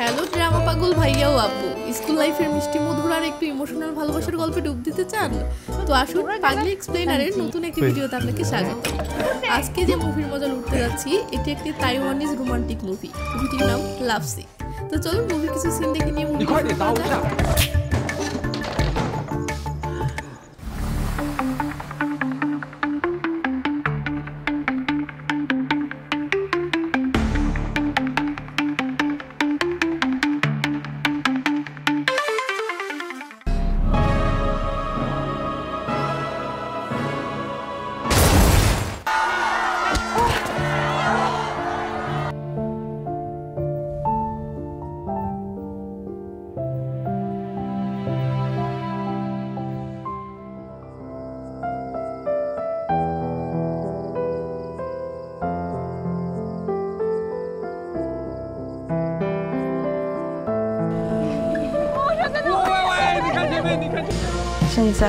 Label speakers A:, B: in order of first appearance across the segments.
A: Hello drama পাগল ভাইয়া ও আপু, স্কুল লাইফের মিষ্টি মধুর আর একটু ইমোশনাল ভালোবাসার গল্পে ডুব দিতে চান? তো আসুন পাগলি এক্সপ্লেনারের নতুন একটি ভিডিওতে আপনাকে স্বাগত। আজকে যে মুভির মজা লুটতে যাচ্ছি এটি একটি তাইওয়ানিজ রোমান্টিক মুভি। মুভিটির নাম লাভ সিক। তো চলুন মুভির কিছু সিন দেখে নিয়ে মুভি শুরু করা যাক।
B: 现在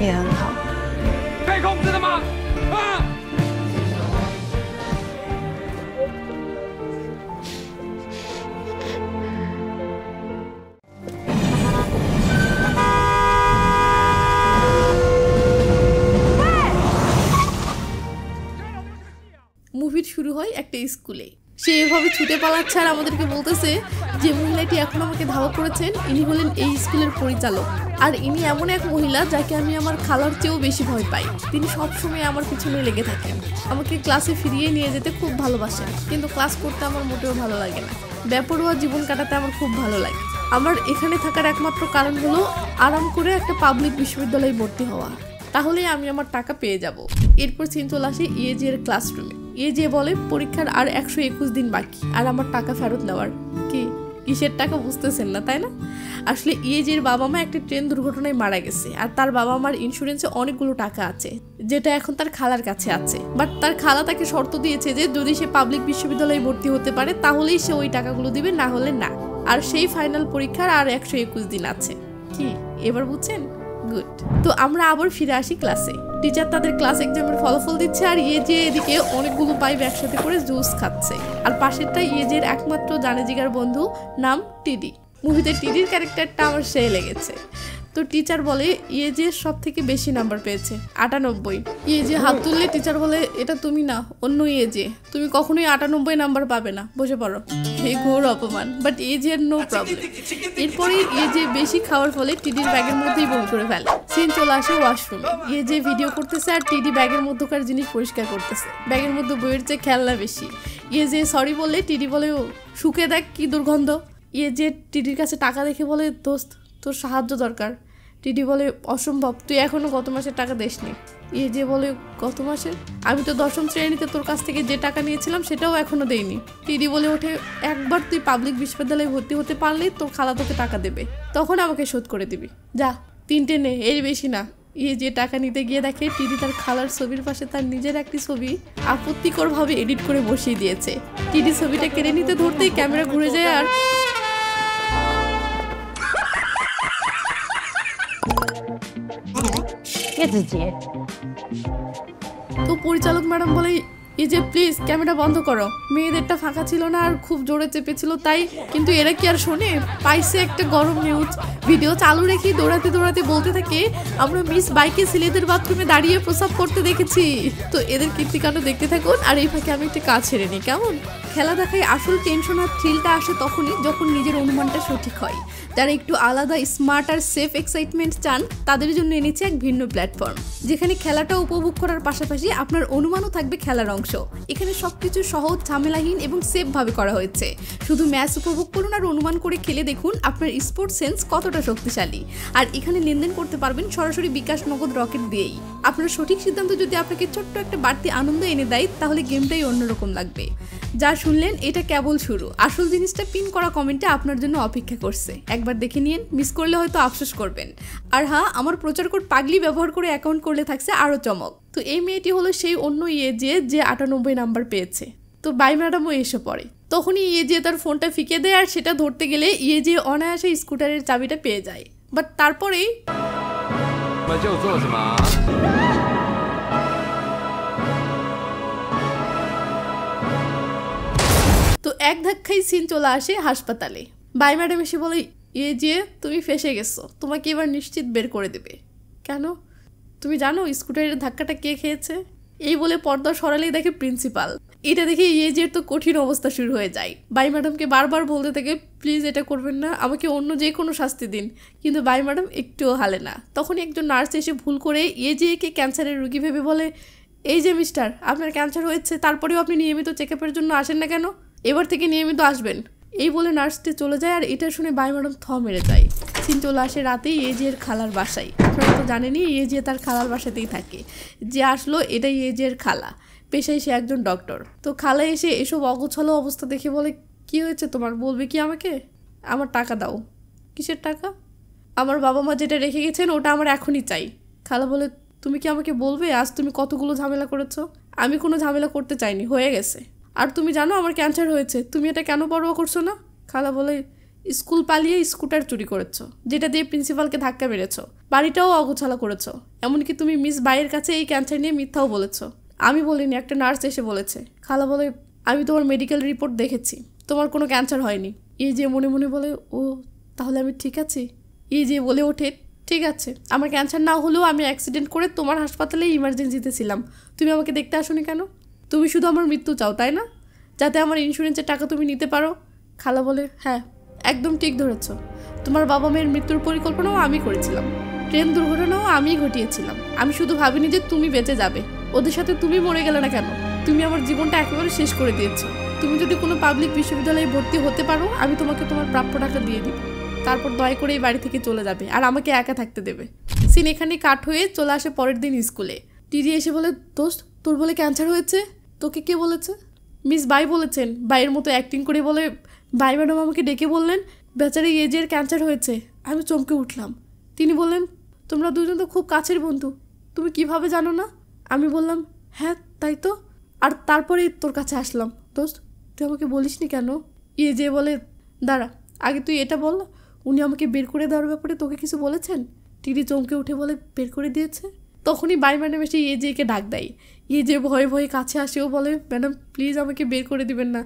B: 也很好。
C: 被控制了吗？啊！
A: মুভির শুরু হয় একটা স্কুলে। সে এভাবে ছুটে পালাচ্ছে আর আমাদেরকে বলতেছে যে মহিলাটি এখন আমাকে ধাওয়া করেছেন, ইনি হলেন এই স্কুলের পরিচালক। আর ইনি এমন এক মহিলা যাকে আমি আমার খালার চেয়েও বেশি ভয় পাই। তিনি সবসময় আমার পিছনে লেগে থাকেন, আমাকে ক্লাসে ফিরিয়ে নিয়ে যেতে খুব ভালোবাসেন, কিন্তু ক্লাস করতে আমার মোটেও ভালো লাগে না। বেপরোয়া জীবন কাটাতে আমার খুব ভালো লাগে। আমার এখানে থাকার একমাত্র কারণ হলো আরাম করে একটা পাবলিক বিশ্ববিদ্যালয়ে ভর্তি হওয়া, তাহলে আমি আমার টাকা পেয়ে যাব। এরপর সিন চলে আসে ইয়েজি এর ক্লাসরুমে। ইয়েজি বলে পরীক্ষার আর 121 দিন বাকি আর আমার টাকা ফেরত নেওয়ার। কি কিসের টাকা বুঝতেছেন না, তাই না? আসলে ইয়েজির বাবা মা একটা ট্রেন দুর্ঘটনায় মারা গেছে আর তার বাবা মার ইন্স্যুরেন্সে অনেকগুলো টাকা আছে, যেটা এখন তার খালার কাছে আছে। বাট তার খালা তাকে শর্ত দিয়েছে যে যদি সে পাবলিক বিশ্ববিদ্যালয়ে ভর্তি হতে পারে তাহলেই সে ওই টাকাগুলো দিবে, না হলে না। আর সেই ফাইনাল পরীক্ষার আর 121 দিন আছে। কি এবার বুঝছেন? গুড। তো আমরা আবার ফিরে আসি ক্লাসে। টিচার তাদের ক্লাস এক্সামের ফলাফল দিচ্ছে আর ইয়েজে এদিকে অনেকগুলো পাইপ একসাথে করে জুস খাচ্ছে। আর পাশেরটা ইয়েজের একমাত্র জানে জিগার বন্ধু, নাম টিডি। মুভিতে টিডির ক্যারেক্টারটা আমার সেই লেগেছে। তো টিচার বলে ইয়েজে সব থেকে বেশি নাম্বার পেয়েছে, 98। ইয়েজে হাত তুললে টিচার বলে এটা তুমি না, অন্য ইয়েজে, তুমি কখনোই 98 নাম্বার পাবে না, বসে পড়ো। এই ঘোর অপমান, বাট ইয়েজের নো প্রবলেম। এরপরে ইয়েজে বেশি খাওয়ার ফলে টিডির ব্যাগের মধ্যেই বমি করে ফেলে। সিন চলে আসে ওয়াশরুমে। ইয়েজে ভিডিও করতেছে আর টিডি ব্যাগের মধ্যকার জিনিস পরিষ্কার করতেছে। ব্যাগের মধ্যে বইয়ের চেয়ে খেলনা বেশি। ইয়েজে সরি বললে টিডি বলে শুকে দেখ কি দুর্গন্ধ। ইয়েজে টিডির কাছে টাকা দেখে বলে দোস্ত তোর সাহায্য দরকার। টিডি বলে অসম্ভব, তুই এখনো গত মাসের টাকা দেসনি। ইয়েজে বলে গত মাসের? আমি তো 10ম শ্রেণীতে তোর কাছ থেকে যে টাকা নিয়েছিলাম সেটাও এখনো দেইনি। টিডি বলে ওঠে একবার তুই পাবলিক বিশ্ববিদ্যালয়ে ভর্তি হতে পারলেই তোর খালা তোকে টাকা দেবে, তখন আমাকে শোধ করে দিবি। যা 3টে নে, এর বেশি না। ইয়েজে টাকা নিতে গিয়ে দেখে টিডি তার খালার ছবির পাশে তার নিজের একটি ছবি আপত্তিকর ভাবে এডিট করে বসিয়ে দিয়েছে। টিডি ছবিটা কেড়ে নিতে ধরতেই ক্যামেরা ঘুরে যায় আর তো পরিচালক ম্যাডাম বলে এই যে প্লিজ ক্যামেরা বন্ধ করো। মেয়েদেরটা ফাঁকা ছিল না আর খুব জোরে চেপেছিল তাই, কিন্তু এরা কি আর শোনে? পাইছে একটা গরম নিউজ। ভিডিও চালু রেখে দৌড়াতে দৌড়াতে বলতে থাকে আমরা মিস বাইকে ছেলেদের বাথরুমে দাঁড়িয়ে প্রসাব করতে দেখেছি। তো এদের কীর্তিকাণ্ড দেখতে থাকুন আর এই ফাঁকে আমি একটা কাজ ছেড়ে নিই, কেমন? খেলা দেখায় আসল টেনশন আর থ্রিলটা আসে তখনই যখন নিজের অনুমানটা সঠিক হয়। যারা একটু আলাদা, স্মার্ট আর সেফ এক্সাইটমেন্ট চান তাদের জন্য এনেছে এক ভিন্ন প্ল্যাটফর্ম, যেখানে খেলাটা উপভোগ করার পাশাপাশি আপনার অনুমানও থাকবে খেলার অংশ। এখানে সবকিছু সহজ, ঝামেলাহীন এবং সেফ ভাবে করা হয়েছে। শুধু ম্যাচ উপভোগ করুন আর অনুমান করে খেলে দেখুন আপনার স্পোর্টস সেন্স কতটা শক্তিশালী। আর এখানে লেনদেন করতে পারবেন সরাসরি বিকাশ, নগদ, রকেট দিয়েই। আপনার সঠিক সিদ্ধান্ত যদি আপনাকে ছোট্ট একটা বাড়তি আনন্দ এনে দেয় তাহলে গেমটাই অন্যরকম লাগবে। যা শুনলেন এটা কেবল শুরু, আসল জিনিসটা পিন করা কমেন্টে আপনার জন্য অপেক্ষা করছে। একবার দেখে নিন, মিস করলে হয়তো আফসোস করবেন। আর হ্যাঁ, আমার প্রচার কোড পাগলি ব্যবহার করে অ্যাকাউন্ট করলে থাকছে আরও চমক। তো এই মেয়েটি হলো সেই অন্য ইয়েজে যে 98 নাম্বার পেয়েছে। তো বাই ম্যাডামও এসে পড়ে। তখনই ইয়েজে তার ফোনটা ফিকে দেয় আর সেটা ধরতে গেলে ইয়েজে অনায়াসে স্কুটারের চাবিটা পেয়ে যায়। বাট তারপরেই এক ধাক্কায় সিন চলে আসে হাসপাতালে। বাই ম্যাডাম এসে বলে, যে তুমি ফেসে গেছো, তোমাকে এবার নিশ্চিত বের করে দেবে। কেন? তুমি জানো স্কুটারের ধাক্কাটা কে খেয়েছে? এই বলে পর্দা সরালেই দেখে প্রিন্সিপাল। এটা দেখে যে তো কঠিন অবস্থা শুরু হয়ে যায়। বাই ম্যাডামকে বারবার বলতে থাকে, প্লিজ এটা করবেন না, আমাকে অন্য যে কোনো শাস্তি দিন। কিন্তু বাই ম্যাডাম একটুও হালে না। তখনই একজন নার্স এসে ভুল করে কে ক্যান্সারের রোগী ভেবে বলে, এই যে মিস্টার, আপনার ক্যান্সার হয়েছে, তারপরেও আপনি নিয়মিত চেকআপের জন্য আসেন না কেন? এবার থেকে নিয়মিত আসবেন। এই বলে নার্সটি চলে যায়। আর এটা শুনে বাই ম্যাডাম মেরে যায়। সিন চলে আসে রাতেই এর খালার বাসায়। আপনারা তো জানেনই তার খালার বাসাতেই থাকে। যে আসলো এটাই এর খালা, পেশায় সে একজন ডক্টর। তো খালা এসে এসব অগোছালো অবস্থা দেখে বলে, কি হয়েছে তোমার, বলবে কি আমাকে? আমার টাকা দাও। কিসের টাকা? আমার বাবা মা যেটা রেখে গেছেন ওটা আমার এখনই চাই। খালা বলে, তুমি কি আমাকে বলবে আজ তুমি কতগুলো ঝামেলা করেছো? আমি কোনো ঝামেলা করতে চাইনি, হয়ে গেছে। আর তুমি জানো আমার ক্যান্সার হয়েছে, তুমি এটা কেন পরোয়া করছো না? খালা বলে, স্কুল পালিয়ে স্কুটার চুরি করেছো, যেটা দিয়ে প্রিন্সিপালকে ধাক্কা মেরেছো, বাড়িটাও অগোছালা করেছো, এমনকি তুমি মিস বাইয়ের কাছে এই ক্যান্সার নিয়ে মিথ্যাও বলেছো। আমি বলিনি, একটা নার্স এসে বলেছে। খালা বলে, আমি তোমার মেডিকেল রিপোর্ট দেখেছি, তোমার কোনো ক্যান্সার হয়নি। যে মনে মনে বলে, ও তাহলে আমি ঠিক আছি। যে বলে ওঠে, ঠিক আছে, আমার ক্যান্সার না হলেও আমি অ্যাক্সিডেন্ট করে তোমার হাসপাতালে ইমার্জেন্সিতে ছিলাম, তুমি আমাকে দেখতে আসোনি কেন? তুমি শুধু আমার মৃত্যু চাও, তাই না? যাতে আমার ইন্স্যুরেন্সের টাকা তুমি নিতে পারো। খালা বলে, হ্যাঁ একদম ঠিক ধরেছ, তোমার বাবা মেয়ের মৃত্যুর পরিকল্পনাও আমি করেছিলাম, ট্রেন দুর্ঘটনাও আমিই ঘটিয়েছিলাম। আমি শুধু ভাবিনি যে তুমি বেঁচে যাবে, ওদের সাথে তুমি মরে গেলে না কেন? তুমি আমার জীবনটা একেবারে শেষ করে দিয়েছো। তুমি যদি কোনো পাবলিক বিশ্ববিদ্যালয়ে ভর্তি হতে পারো, আমি তোমাকে তোমার প্রাপ্য টাকা দিয়ে দিব, তারপর দয়া করে এই বাড়ি থেকে চলে যাবে আর আমাকে একা থাকতে দেবে। সিন এখানে কাট হয়ে চলে আসে পরের দিন স্কুলে। টিডি এসে বলে, দোস্ত তোর বলে ক্যান্সার হয়েছে, তোকে কে বলেছে? মিস বাই বলেছেন। বাইয়ের মতো অ্যাক্টিং করে বলে, বাই ম্যাডাম আমাকে ডেকে বললেন বেচারি এজের ক্যান্সার হয়েছে। আমি চমকে উঠলাম। তিনি বললেন, তোমরা দুজন তো খুব কাছের বন্ধু, তুমি কিভাবে জানো না? আমি বললাম, হ্যাঁ তাই তো, আর তারপরেই তোর কাছে আসলাম। দোস্ত তুই আমাকে বলিসনি কেন? যে বলে, দাঁড়া আগে তুই এটা বল, উনি আমাকে বের করে দেওয়ার ব্যাপারে তোকে কিছু বলেছেন? টিডি চমকে উঠে বলে, বের করে দিয়েছে? তখনই বাই ম্যাডাম এসে কে ডাক দেয়। যে ভয়ে ভয়ে কাছে আসেও বলে, ম্যাডাম প্লিজ আমাকে বের করে দিবেন না।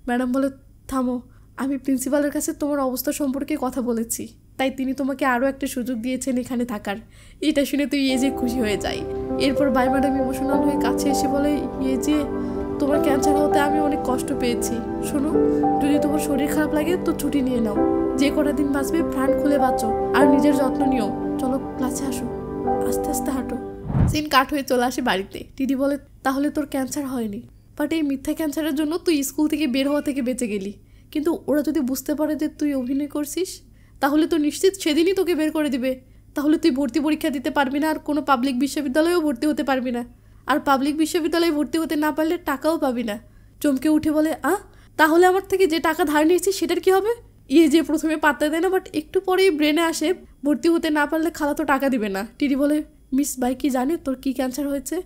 A: ম্যাডাম বলে, থামো, আমি প্রিন্সিপালের কাছে তোমার অবস্থা সম্পর্কে কথা বলেছি, তাই তিনি তোমাকে আরও একটা সুযোগ দিয়েছেন এখানে থাকার। এটা শুনে তুই যে খুশি হয়ে যায়। এরপর বাই ম্যাডাম ইমোশনাল হয়ে কাছে এসে বলে, যে তোমার ক্যান্সার হতে আমি অনেক কষ্ট পেয়েছি। শোনো, যদি তোমার শরীর খারাপ লাগে তো ছুটি নিয়ে নাও, যে কটা দিন বাঁচবে প্রাণ খুলে বাঁচো, আর নিজের যত্ন নিও। চলো ক্লাসে আসো, আস্তে আস্তে হাঁটো। সিন কাট হয়ে চলে আসে বাড়িতে। টিডি বলে, তাহলে তোর ক্যান্সার হয়নি, বাট এই মিথ্যা ক্যান্সারের জন্য তুই স্কুল থেকে বের হওয়া থেকে বেঁচে গেলি। কিন্তু ওরা যদি বুঝতে পারে যে তুই অভিনয় করছিস, তাহলে তো নিশ্চিত সেদিনই তোকে বের করে দিবে। তাহলে তুই ভর্তি পরীক্ষা দিতে পারবি না, আর কোনো পাবলিক বিশ্ববিদ্যালয়েও ভর্তি হতে পারবি না। আর পাবলিক বিশ্ববিদ্যালয়ে ভর্তি হতে না পারলে টাকাও পাবি না। চমকে উঠে বলে, তাহলে আমার থেকে যে টাকা ধার নিয়েছি সেটার কি হবে? যে প্রথমে পাত্তা দেয় না, বাট একটু পরেই ব্রেনে আসে ভর্তি হতে না পারলে খালা তো টাকা দিবে না। টিডি বলে, মিস বাই কি জানে তোর কি ক্যান্সার হয়েছে?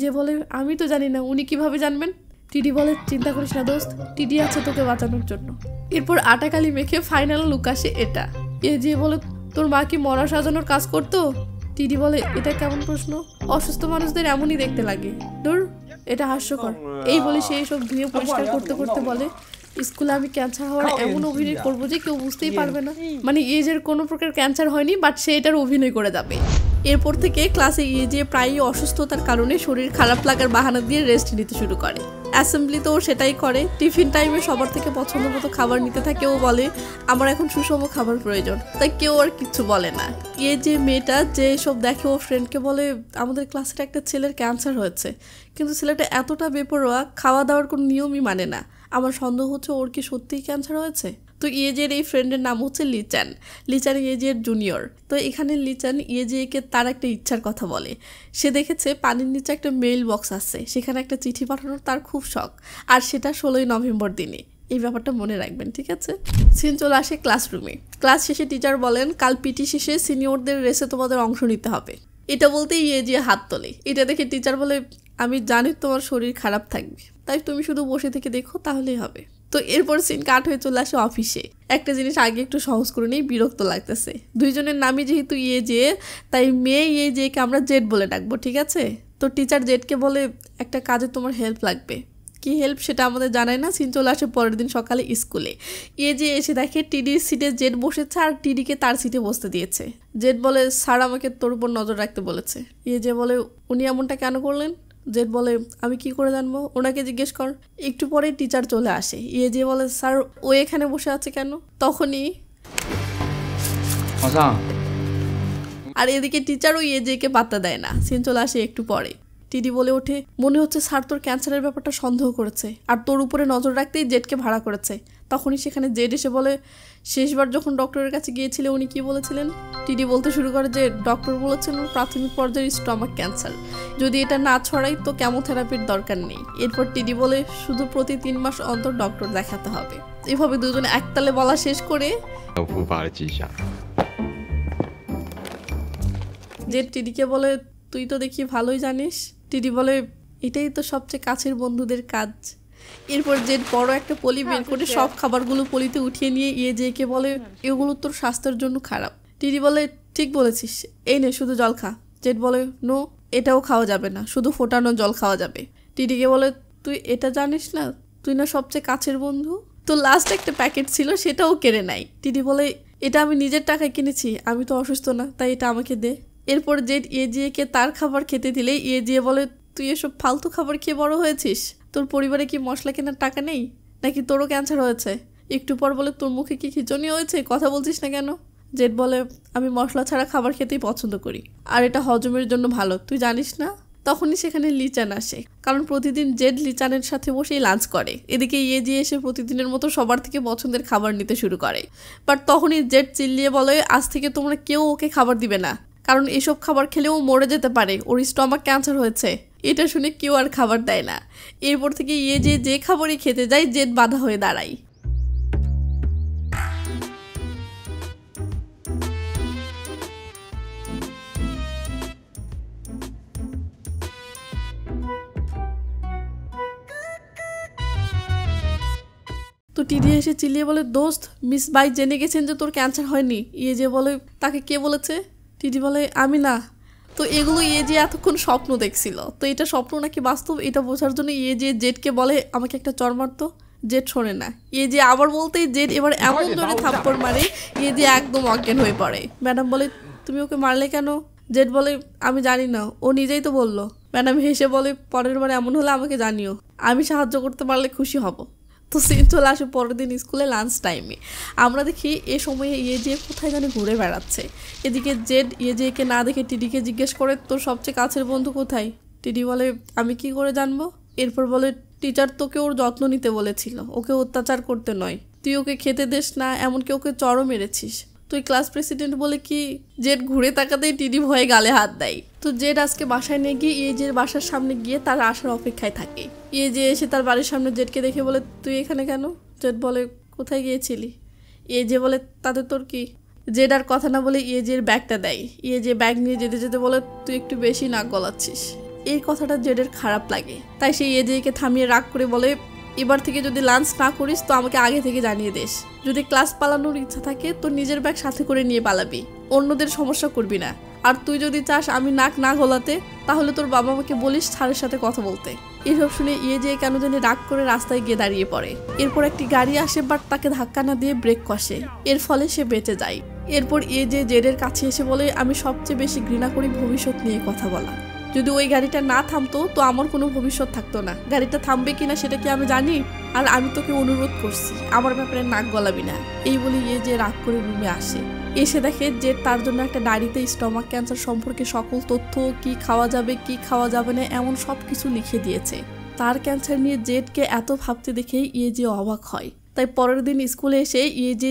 A: যে বলে, আমি তো জানি না, উনি কিভাবে জানবেন? টিডি বলে, চিন্তা করিস না দোস্ত, টিডি আছে তোকে বাঁচানোর জন্য। এরপর আটাকালি মেখে ফাইনাল লুক আসে এটা। যে বলে, তোর মা কি মরা সাজানোর কাজ করতো? টিডি বলে, এটা কেমন প্রশ্ন, অসুস্থ মানুষদের এমনই দেখতে লাগে, দূর এটা হাস্যকর। এই বলে সে সব ধুয়ে পরিষ্কার করতে করতে বলে, স্কুলে আমি ক্যান্সার হওয়ার এমন অভিনয় করবো যে কেউ বুঝতেই পারবে না। মানে এজের কোনো প্রকার ক্যান্সার হয়নি, বাট সে এটার অভিনয় করে যাবে। এরপর থেকে ক্লাসে যে প্রায়ই অসুস্থতার কারণে শরীর খারাপ লাগার বাহানা দিয়ে রেস্ট নিতে শুরু করে। অ্যাসেম্বলিতেও সেটাই করে। টিফিন টাইমে সবার থেকে পছন্দ মতো খাবার নিতে থাকে। ও বলে, আমার এখন সুষম খাবার প্রয়োজন, তাই কেউ আর কিছু বলে না। যে মেয়েটা যে সব দেখে, ও ফ্রেন্ডকে বলে, আমাদের ক্লাসের একটা ছেলের ক্যান্সার হয়েছে, কিন্তু ছেলেটা এতটা বেপরোয়া, খাওয়া দাওয়ার কোনো নিয়মই মানে না। আমার সন্দেহ হচ্ছে ওর কি সত্যিই ক্যান্সার হয়েছে। তো এজের এই ফ্রেন্ডের নাম হচ্ছে লিচান। লিচান এজের জুনিয়র। তো এখানে লিচান কে তার একটা ইচ্ছার কথা বলে। সে দেখেছে পানির নিচে একটা মেইল বক্স আছে, সেখানে একটা চিঠি পাঠানোর তার খুব শখ, আর সেটা 16ই নভেম্বর দিনে। এই ব্যাপারটা মনে রাখবেন, ঠিক আছে? সিন চলে আসে ক্লাসরুমে। ক্লাস শেষে টিচার বলেন, কাল পিটি শেষে সিনিয়রদের রেসে তোমাদের অংশ নিতে হবে। এটা বলতেই যে হাত তোলে। এটা দেখে টিচার বলে, আমি জানি তোমার শরীর খারাপ থাকবে, তাই তুমি শুধু বসে থেকে দেখো, তাহলেই হবে। তো এরপর সিন কাট হয়ে চলে আসে অফিসে। একটা জিনিস আগে একটু সহজ করে নেই, বিরক্ত লাগতেছে। দুইজনের নামই যেহেতু যে, তাই মেয়ে কে আমরা জেড বলে ডাকবো, ঠিক আছে? তো টিচার জেডকে বলে, একটা কাজে তোমার হেল্প লাগবে। কি হেল্প সেটা আমাদের জানায় না। সিন চলে আসে পরের দিন সকালে স্কুলে। যে এসে দেখে টিডির সিটে জেড বসেছে আর টিডিকে তার সিটে বসতে দিয়েছে। জেড বলে স্যার আমাকে তোর উপর নজর রাখতে বলেছে। যে বলে উনি এমনটা কেন করলেন? জেড বলে আমি কি করে জানবো, ওনাকে জিজ্ঞেস কর। একটু পরে টিচার চলে আসে। যে বলে স্যার ও এখানে বসে আছে কেন? তখনই আর এদিকে টিচারও জেকে পাত্তা দেয় না। সিন চলে আসে একটু পরে। টিডি বলে ওঠে মনে হচ্ছে স্যার তোর ক্যান্সারের ব্যাপারটা সন্দেহ করেছে আর তোর উপরে নজর রাখতেই জেডকে ভাড়া করেছে। তখনই সেখানে জেড এসে বলে শেষবার যখন ডক্টরের কাছে গিয়েছিলে উনি কি বলেছিলেন? টিডি বলতে শুরু করে যে ডক্টর বলেছেন প্রাথমিক পর্যায়ের স্টমাক ক্যান্সার, যদি এটা না ছড়াই তো কেমোথেরাপির দরকার নেই। এরপর টিডি বলে শুধু প্রতি 3 মাস অন্তর ডক্টর দেখাতে হবে। এভাবে দুজনে একতালে বলা শেষ করে জেড টিডিকে বলে তুই তো দেখি ভালোই জানিস। টিডি বলে এটাই তো সবচেয়ে কাছের বন্ধুদের কাজ। এরপর জেড বড় একটা পলি বের করে সব খাবারগুলো পলিতে উঠিয়ে নিয়ে জেকে বলে এগুলো তোর স্বাস্থ্যের জন্য খারাপ। টিডি বলে ঠিক বলেছিস, এই নে শুধু জল খা। জেড বলে নো, এটাও খাওয়া যাবে না, শুধু ফোটানো জল খাওয়া যাবে। টিডিকে বলে তুই এটা জানিস না, তুই না সবচেয়ে কাছের বন্ধু। তো লাস্ট একটা প্যাকেট ছিল সেটাও কেড়ে নাই। টিডি বলে এটা আমি নিজের টাকায় কিনেছি, আমি তো অসুস্থ না, তাই এটা আমাকে দে। এরপর জেড জিকে তার খাবার খেতে দিলে জিয়ে বলে তুই এসব ফালতু খাবার খেয়ে বড় হয়েছিস, তোর পরিবারে কি মশলা কেনার টাকা নেই নাকি তোরও ক্যান্সার হয়েছে? একটু পর বলে তোর মুখে কি খিচুনি হয়েছে, কথা বলছিস না কেন? জেড বলে আমি মশলা ছাড়া খাবার খেতেই পছন্দ করি আর এটা হজমের জন্য ভালো, তুই জানিস না? তখনই সেখানে লিচান আসে, কারণ প্রতিদিন জেড লিচানের সাথে বসেই লাঞ্চ করে। এদিকে জিয়ে এসে প্রতিদিনের মতো সবার থেকে পছন্দের খাবার নিতে শুরু করে। বাট তখনই জেড চিল্লিয়ে বলে আজ থেকে তোমরা কেউ ওকে খাবার দিবে না, কারণ এসব খাবার খেলেও মরে যেতে পারে, ওর স্টমাক ক্যান্সার হয়েছে। এটা শুনে কেউ আর খাবার দেয় না। এরপর থেকে যে খাবারই খেতে যায় জেড বাধা হয়ে দাঁড়ায়। তো টিডি এসে চিল্লিয়ে বলে দোস্ত মিস বাই জেনে গেছেন যে তোর ক্যান্সার হয়নি। যে বলে তাকে কে বলেছে? টিডি বলে আমি না। তো এগুলো যে এতক্ষণ স্বপ্ন দেখছিল, তো এটা স্বপ্ন নাকি বাস্তব এটা বোঝার জন্য যে জেডকে বলে আমাকে একটা চড় মারতো। জেড শোনে না। যে আবার বলতেই জেড এবার এমন ধরে থাপ্পড় মারে যে একদম অজ্ঞান হয়ে পড়ে। ম্যাডাম বলে তুমি ওকে মারলে কেন? জেড বলে আমি জানি না, ও নিজেই তো বললো। ম্যাডাম হেসে বলে পরের বার এমন হলে আমাকে জানিও, আমি সাহায্য করতে পারলে খুশি হব। তো সিন চলে আসে পরের দিন স্কুলে লাঞ্চ টাইমে। আমরা দেখি এ সময়ে যে কোথায় জানি ঘুরে বেড়াচ্ছে। এদিকে জেড জেকে না দেখে টিডিকে জিজ্ঞেস করে তোর সবচেয়ে কাছের বন্ধু কোথায়? টিডি বলে আমি কি করে জানবো? এরপর বলে টিচার তোকে ওর যত্ন নিতে বলেছিল, ওকে অত্যাচার করতে নয়, তুই ওকে খেতে দেস না, এমনকি ওকে চড়ও মেরেছিস, তুই ক্লাস প্রেসিডেন্ট বলে কি? জেড ঘুরে তাকাতেই টিডি ভয়ে গালে হাত দেয়। তো জেড আজকে বাসায় নিয়ে গিয়ে জের বাসার সামনে গিয়ে তার আসার অপেক্ষায় থাকে। যে এসে তার বাড়ির সামনে জেডকে দেখে বলে তুই এখানে কেন? জেড বলে কোথায় গিয়েছিলি? যে বলে তাতে তোর কি? জেড আর কথা না বলে জের ব্যাগটা দেয়। যে ব্যাগ নিয়ে যেতে যেতে বলে তুই একটু বেশি নাক গলাচ্ছিস। এই কথাটা জেডের খারাপ লাগে, তাই সে জেকে থামিয়ে রাগ করে বলে এবার থেকে যদি লাঞ্চ না করিস তো আমাকে আগে থেকে জানিয়ে দিস। যদি ক্লাস পালানোর ইচ্ছা থাকে তো নিজের ব্যাগ সাথে করে নিয়ে পালাবি, অন্যদের সমস্যা করবি না। আর তুই যদি চাস আমি নাক না গলাতে তাহলে তোর বাবা মাকে বলিস স্যারের সাথে কথা বলতে। এসব শুনে যে কেন জানি রাগ করে রাস্তায় গিয়ে দাঁড়িয়ে পড়ে। এরপর একটি গাড়ি আসে বাট তাকে ধাক্কা না দিয়ে ব্রেক কষে, এর ফলে সে বেঁচে যায়। এরপর জেডের কাছে এসে বলে আমি সবচেয়ে বেশি ঘৃণা করি ভবিষ্যৎ নিয়ে কথা বলা, যদি ওই গাড়িটা না থামতো তো আমার কোনো ভবিষ্যৎ থাকতো না। গাড়িটা থামবে কিনা সেটা কি আমি জানি? আর আমি তোকে অনুরোধ করছি আমার ব্যাপারে নাক গলাবি না। এই বলে যে রাগ করে রুমে আসে। এসে দেখে যে তার জন্য একটা ডায়েরিতে স্টমাক ক্যান্সার সম্পর্কে সকল তথ্য, কি খাওয়া যাবে কি খাওয়া যাবে না এমন সব কিছু লিখে দিয়েছে। তার ক্যান্সার নিয়ে জেডকে এত ভাবতে দেখেই যে অবাক হয়। তাই পরের দিন স্কুলে এসে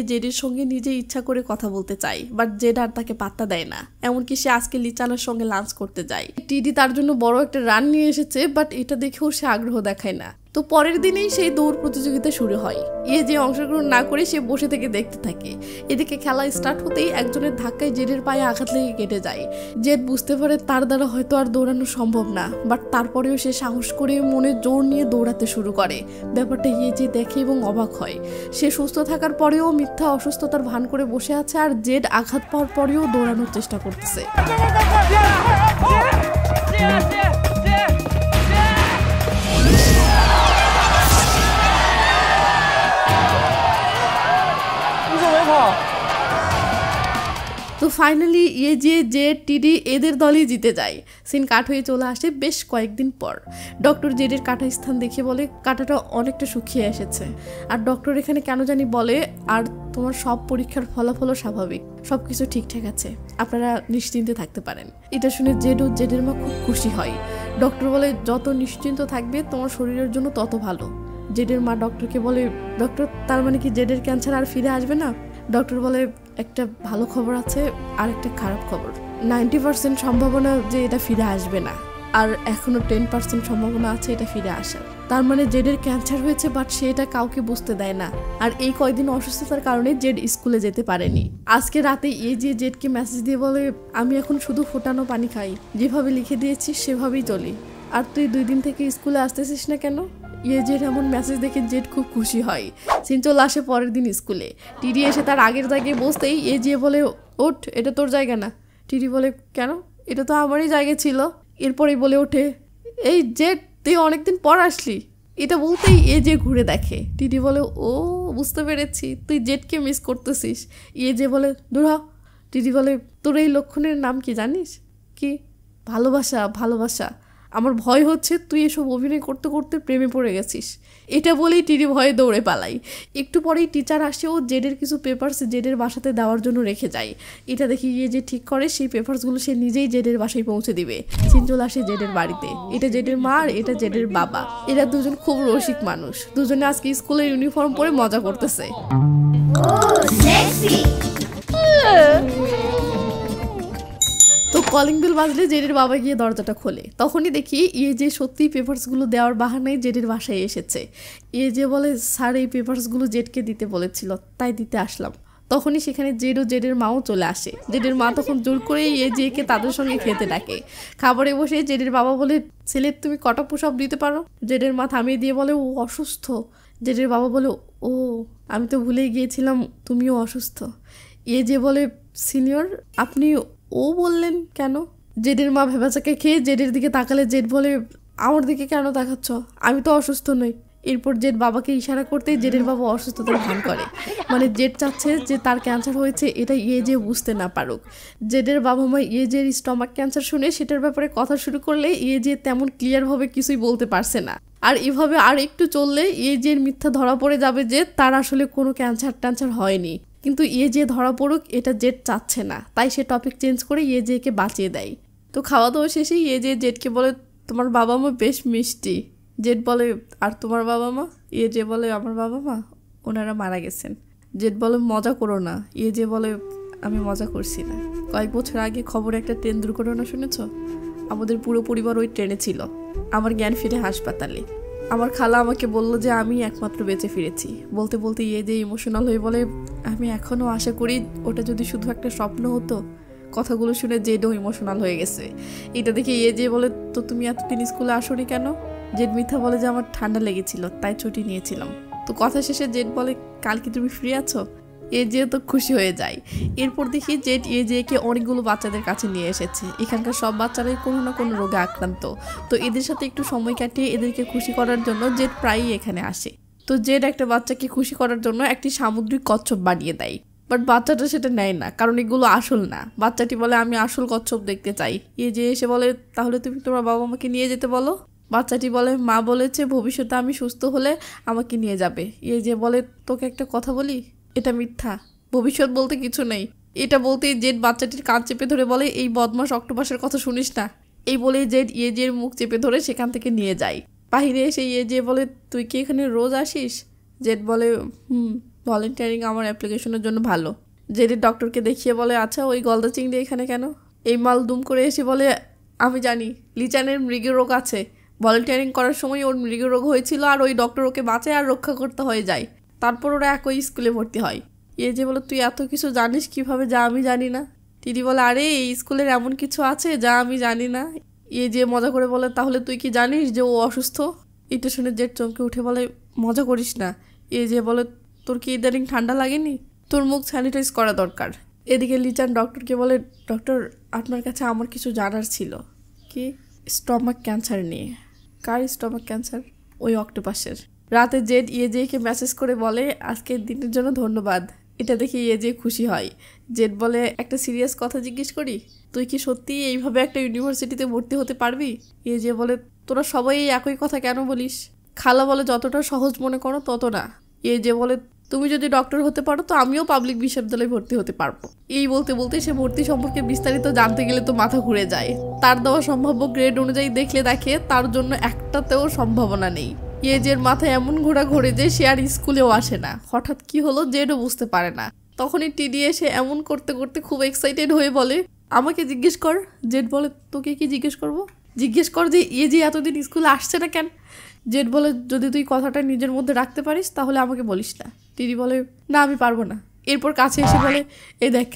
A: জেডের সঙ্গে নিজে ইচ্ছা করে কথা বলতে চায়, বাট জেড আর তাকে পাত্তা দেয় না। এমনকি সে আজকে লিচানের সঙ্গে লাঞ্চ করতে যায়। টিডি তার জন্য বড় একটা রান নিয়ে এসেছে, বাট এটা দেখেও সে আগ্রহ দেখায় না। তো পরের দিনেই সেই দৌড় প্রতিযোগিতা শুরু হয়। যে অংশগ্রহণ না করে সে বসে থেকে দেখতে থাকে। এদিকে খেলা স্টার্ট হতেই একজনের ধাক্কায় জেডের পায়ে আঘাত লেগে কেটে যায়। জেড বুঝতে পারে তার দ্বারা হয়তো আর দৌড়ানো সম্ভব না, বাট তারপরেও সে সাহস করে মনে জোর নিয়ে দৌড়াতে শুরু করে। ব্যাপারটা যে দেখে এবং অবাক হয়। সে সুস্থ থাকার পরেও মিথ্যা অসুস্থতার ভান করে বসে আছে, আর জেড আঘাত পাওয়ার পরেও দৌড়ানোর চেষ্টা করতেছে। ফাইনালি যে টিডি এদের দলই জিতে যায়। সিন কাট হয়ে চলে আসে বেশ কয়েকদিন পর। ডক্টর জেডের কাটা স্থান দেখে বলে কাটাটা অনেকটা শুকিয়ে এসেছে। আর ডক্টর এখানে কেন জানি বলে আর তোমার সব পরীক্ষার ফলাফলও স্বাভাবিক, সব কিছু ঠিকঠাক আছে, আপনারা নিশ্চিন্তে থাকতে পারেন। এটা শুনে জেডের মা খুব খুশি হয়। ডক্টর বলে যত নিশ্চিন্ত থাকবে তোমার শরীরের জন্য তত ভালো। জেডের মা ডক্টরকে বলে ডক্টর তার মানে কি জেডের ক্যান্সার আর ফিরে আসবে না? ডক্টর বলে একটা ভালো খবর আছে আর একটা খারাপ খবর। 90% সম্ভাবনা যে এটা ফিরে আসবে না, আর এখনো 10% সম্ভাবনা আছে এটা ফিরে আসার। তার মানে জেডের ক্যান্সার হয়েছে, বাট সে এটা কাউকে বুঝতে দেয় না। আর এই কয়দিন অসুস্থতার কারণে জেড স্কুলে যেতে পারেনি। আজকে রাতে জেডকে মেসেজ দিয়ে বলে আমি এখন শুধু ফোটানো পানি খাই, যেভাবে লিখে দিয়েছিস সেভাবেই চলি। আর তুই 2 দিন থেকে স্কুলে আসতেছিস না কেন? জেড এমন মেসেজ দেখে জেড খুব খুশি হয়। সিন চলে আসে পরের দিন স্কুলে। টিডি এসে তার আগের জায়গায় বসতেই বলে ওঠ, এটা তোর জায়গা না। টিডি বলে কেন? এটা তো আমারই জায়গা ছিল। এরপরেই বলে ওঠে এই জেড তুই অনেকদিন পর আসলি। এটা বলতেই যে ঘুরে দেখে। টিডি বলে ও বুঝতে পেরেছি, তুই জেডকে মিস করতেছিস। যে বলে দূর হ। টিডি বলে তোর এই লক্ষণের নাম কি জানিস? কি? ভালোবাসা। ভালোবাসা। আমার ভয় হচ্ছে তুই এসব অভিনয় করতে করতে প্রেমে পড়ে গেছিস। এটা বলেই টিডি ভয়ে দৌড়ে পালাই। একটু পরেই টিচার আসে ও জেডের কিছু পেপারস জেডের বাসাতে দেওয়ার জন্য রেখে যায়। এটা দেখি যে ঠিক করে সেই পেপারসগুলো সে নিজেই জেডের বাসায় পৌঁছে দিবে। সিনচল আসে জেডের বাড়িতে। এটা জেডের মা আর এটা জেডের বাবা। এরা দুজন খুব রসিক মানুষ। দুজনে আজকে স্কুলের ইউনিফর্ম পরে মজা করতেছে। তো কলিং বেল বাজলে জেডের বাবা গিয়ে দরজাটা খোলে। তখনই দেখি যে সত্যি পেপারসগুলো দেওয়ার বাহানায় জেডের বাসায় এসেছে। যে বলে স্যার এই পেপারসগুলো জেডকে দিতে বলেছিল, তাই দিতে আসলাম। তখনই সেখানে জেড ও জেডের মাও চলে আসে। জেডের মা তখন জোর করে জেকে তাদের সঙ্গে খেতে ডাকে। খাবারে বসে জেডের বাবা বলে ছেলে তুমি কটা পুশ-আপ দিতে পারো? জেডের মা থামিয়ে দিয়ে বলে ও অসুস্থ। জেডের বাবা বলে ও আমি তো ভুলেই গিয়েছিলাম তুমিও অসুস্থ। যে বলে সিনিয়র আপনি ও বললেন কেন? জেডের মা ভেবাচাকে খেয়ে জেডের দিকে তাকালে জেড বলে আমার দিকে কেন তাকাচ্ছ? আমি তো অসুস্থ নই। এরপর জেড বাবাকে ইশারা করতেই জেডের বাবা অসুস্থতার ভান করে। মানে জেড চাচ্ছে যে তার ক্যান্সার হয়েছে এটা যে বুঝতে না পারুক। জেডের বাবা মা জের স্টমাক ক্যান্সার শুনে সেটার ব্যাপারে কথা শুরু করলে যে তেমন ক্লিয়ারভাবে কিছুই বলতে পারছে না। আর এভাবে আর একটু চললে জের মিথ্যা ধরা পড়ে যাবে যে তার আসলে কোনো ক্যান্সার হয়নি। কিন্তু যে ধরা পড়ুক এটা জেড চাচ্ছে না, তাই সে টপিক চেঞ্জ করে জেকে বাঁচিয়ে দেয়। তো খাওয়া দাওয়া শেষে জেডকে বলে তোমার বাবা মা বেশ মিষ্টি। জেড বলে আর তোমার বাবা মা? যে বলে আমার বাবা মা ওনারা মারা গেছেন। জেড বলে মজা করো না। যে বলে আমি মজা করছি না। কয়েক বছর আগে খবরে একটা ট্রেন দুর্ঘটনা শুনেছ? আমাদের পুরো পরিবার ওই ট্রেনে ছিল। আমার জ্ঞান ফিরে হাসপাতালে। আমার খালা আমাকে বলল যে আমি একমাত্র বেঁচে ফিরেছি। বলতে বলতে যে ইমোশনাল হয়ে বলে আমি এখনও আশা করি ওটা যদি শুধু একটা স্বপ্ন হতো। কথাগুলো শুনে জেডও ইমোশনাল হয়ে গেছে। এটা দেখে যে বলে তো তুমি এতদিন স্কুলে আসোনি কেন? জেড মিথ্যা বলে যে আমার ঠান্ডা লেগেছিল তাই ছুটি নিয়েছিলাম। তো কথা শেষে জেড বলে কাল কি তুমি ফ্রি আছো? যে তো খুশি হয়ে যায়। এরপর দেখি জেড জেকে অনেকগুলো বাচ্চাদের কাছে নিয়ে এসেছে। এখানকার সব বাচ্চারাই কোনো না কোনো রোগে আক্রান্ত। তো এদের সাথে একটু সময় কাটিয়ে এদেরকে খুশি করার জন্য জেড প্রায়ই এখানে আসে। তো জেড একটা বাচ্চাকে খুশি করার জন্য একটি সামুদ্রিক কচ্ছপ বানিয়ে দেয়। বাট বাচ্চাটা সেটা নেয় না, কারণ এগুলো আসল না। বাচ্চাটি বলে আমি আসল কচ্ছপ দেখতে চাই। যে এসে বলে তাহলে তুমি তোমার বাবা মাকে নিয়ে যেতে বলো। বাচ্চাটি বলে মা বলেছে ভবিষ্যতে আমি সুস্থ হলে আমাকে নিয়ে যাবে। যে বলে তোকে একটা কথা বলি, এটা মিথ্যা, ভবিষ্যৎ বলতে কিছু নেই। এটা বলতেই জেড বাচ্চাটির কান চেপে ধরে বলে এই বদমাস অক্টোপাসের কথা শুনিস না। এই বলেই জেড জের মুখ চেপে ধরে সেখান থেকে নিয়ে যায়। বাহিরে এসে যে বলে তুই কি এখানে রোজ আসিস? জেড বলে ভলেন্টিয়ারিং আমার অ্যাপ্লিকেশনের জন্য ভালো। জেডের ডক্টরকে দেখিয়ে বলে আচ্ছা ওই গলদা চিংড়ি এখানে কেন? এই মাল দুম করে এসে বলে আমি জানি লিচানের মৃগের রোগ আছে। ভলেন্টিয়ারিং করার সময় ওর মৃগের রোগ হয়েছিল আর ওই ডক্টর ওকে বাঁচায় আর রক্ষা করতে হয়ে যায়। তারপর ওরা একই স্কুলে ভর্তি হয়। যে বলে তুই এত কিছু জানিস কিভাবে যা আমি জানি না? টিডি বলে আরে এই স্কুলের এমন কিছু আছে যা আমি জানি না। যে মজা করে বলে তাহলে তুই কি জানিস যে ও অসুস্থ? এটা শুনে জেড চমকে উঠে বলে মজা করিস না। যে বলে তোর কি ইদানিং ঠান্ডা লাগেনি? তোর মুখ স্যানিটাইজ করা দরকার। এদিকে লিচান ডক্টরকে বলে ডক্টর আপনার কাছে আমার কিছু জানার ছিল। কি? স্টমাক ক্যান্সার নিয়ে। কার স্টমাক ক্যান্সার? ওই অক্টোপাসের। রাতে জেড জেকে মেসেজ করে বলে আজকের দিনের জন্য ধন্যবাদ। এটা দেখে ইয়ে যে খুশি হয়। জেড বলে একটা সিরিয়াস কথা জিজ্ঞেস করি, তুই কি সত্যি এইভাবে একটা ইউনিভার্সিটিতে ভর্তি হতে পারবি? ইয়ে যে বলে তোরা সবাই একই কথা কেন বলিস? খালা বলে যতটা সহজ মনে করো তত না। ইয়ে যে বলে তুমি যদি ডক্টর হতে পারো তো আমিও পাবলিক বিশ্ববিদ্যালয়ে ভর্তি হতে পারবো। এই বলতে বলতে সে ভর্তি সম্পর্কে বিস্তারিত জানতে গেলে তো মাথা ঘুরে যায়। তার দেওয়া সম্ভাব্য গ্রেড অনুযায়ী দেখে তার জন্য একটাতেও সম্ভাবনা নেই। ইয়ে জের মাথায় এমন ঘোরা ঘোরে যে সে আর স্কুলেও আসে না। হঠাৎ কি হলো জেডও বুঝতে পারে না। তখনই টিডি এসে এমন করতে করতে খুব এক্সাইটেড হয়ে বলে আমাকে জিজ্ঞেস কর। জেড বলে তোকে কি জিজ্ঞেস করবো? জিজ্ঞেস কর যে ইয়ে যে এতদিন স্কুলে আসছে না কেন? জেড বলে যদি তুই কথাটা নিজের মধ্যে রাখতে পারিস তাহলে আমাকে বলিস না। টিডি বলে না আমি পারবো না। এরপর কাছে এসে বলে এ দেখ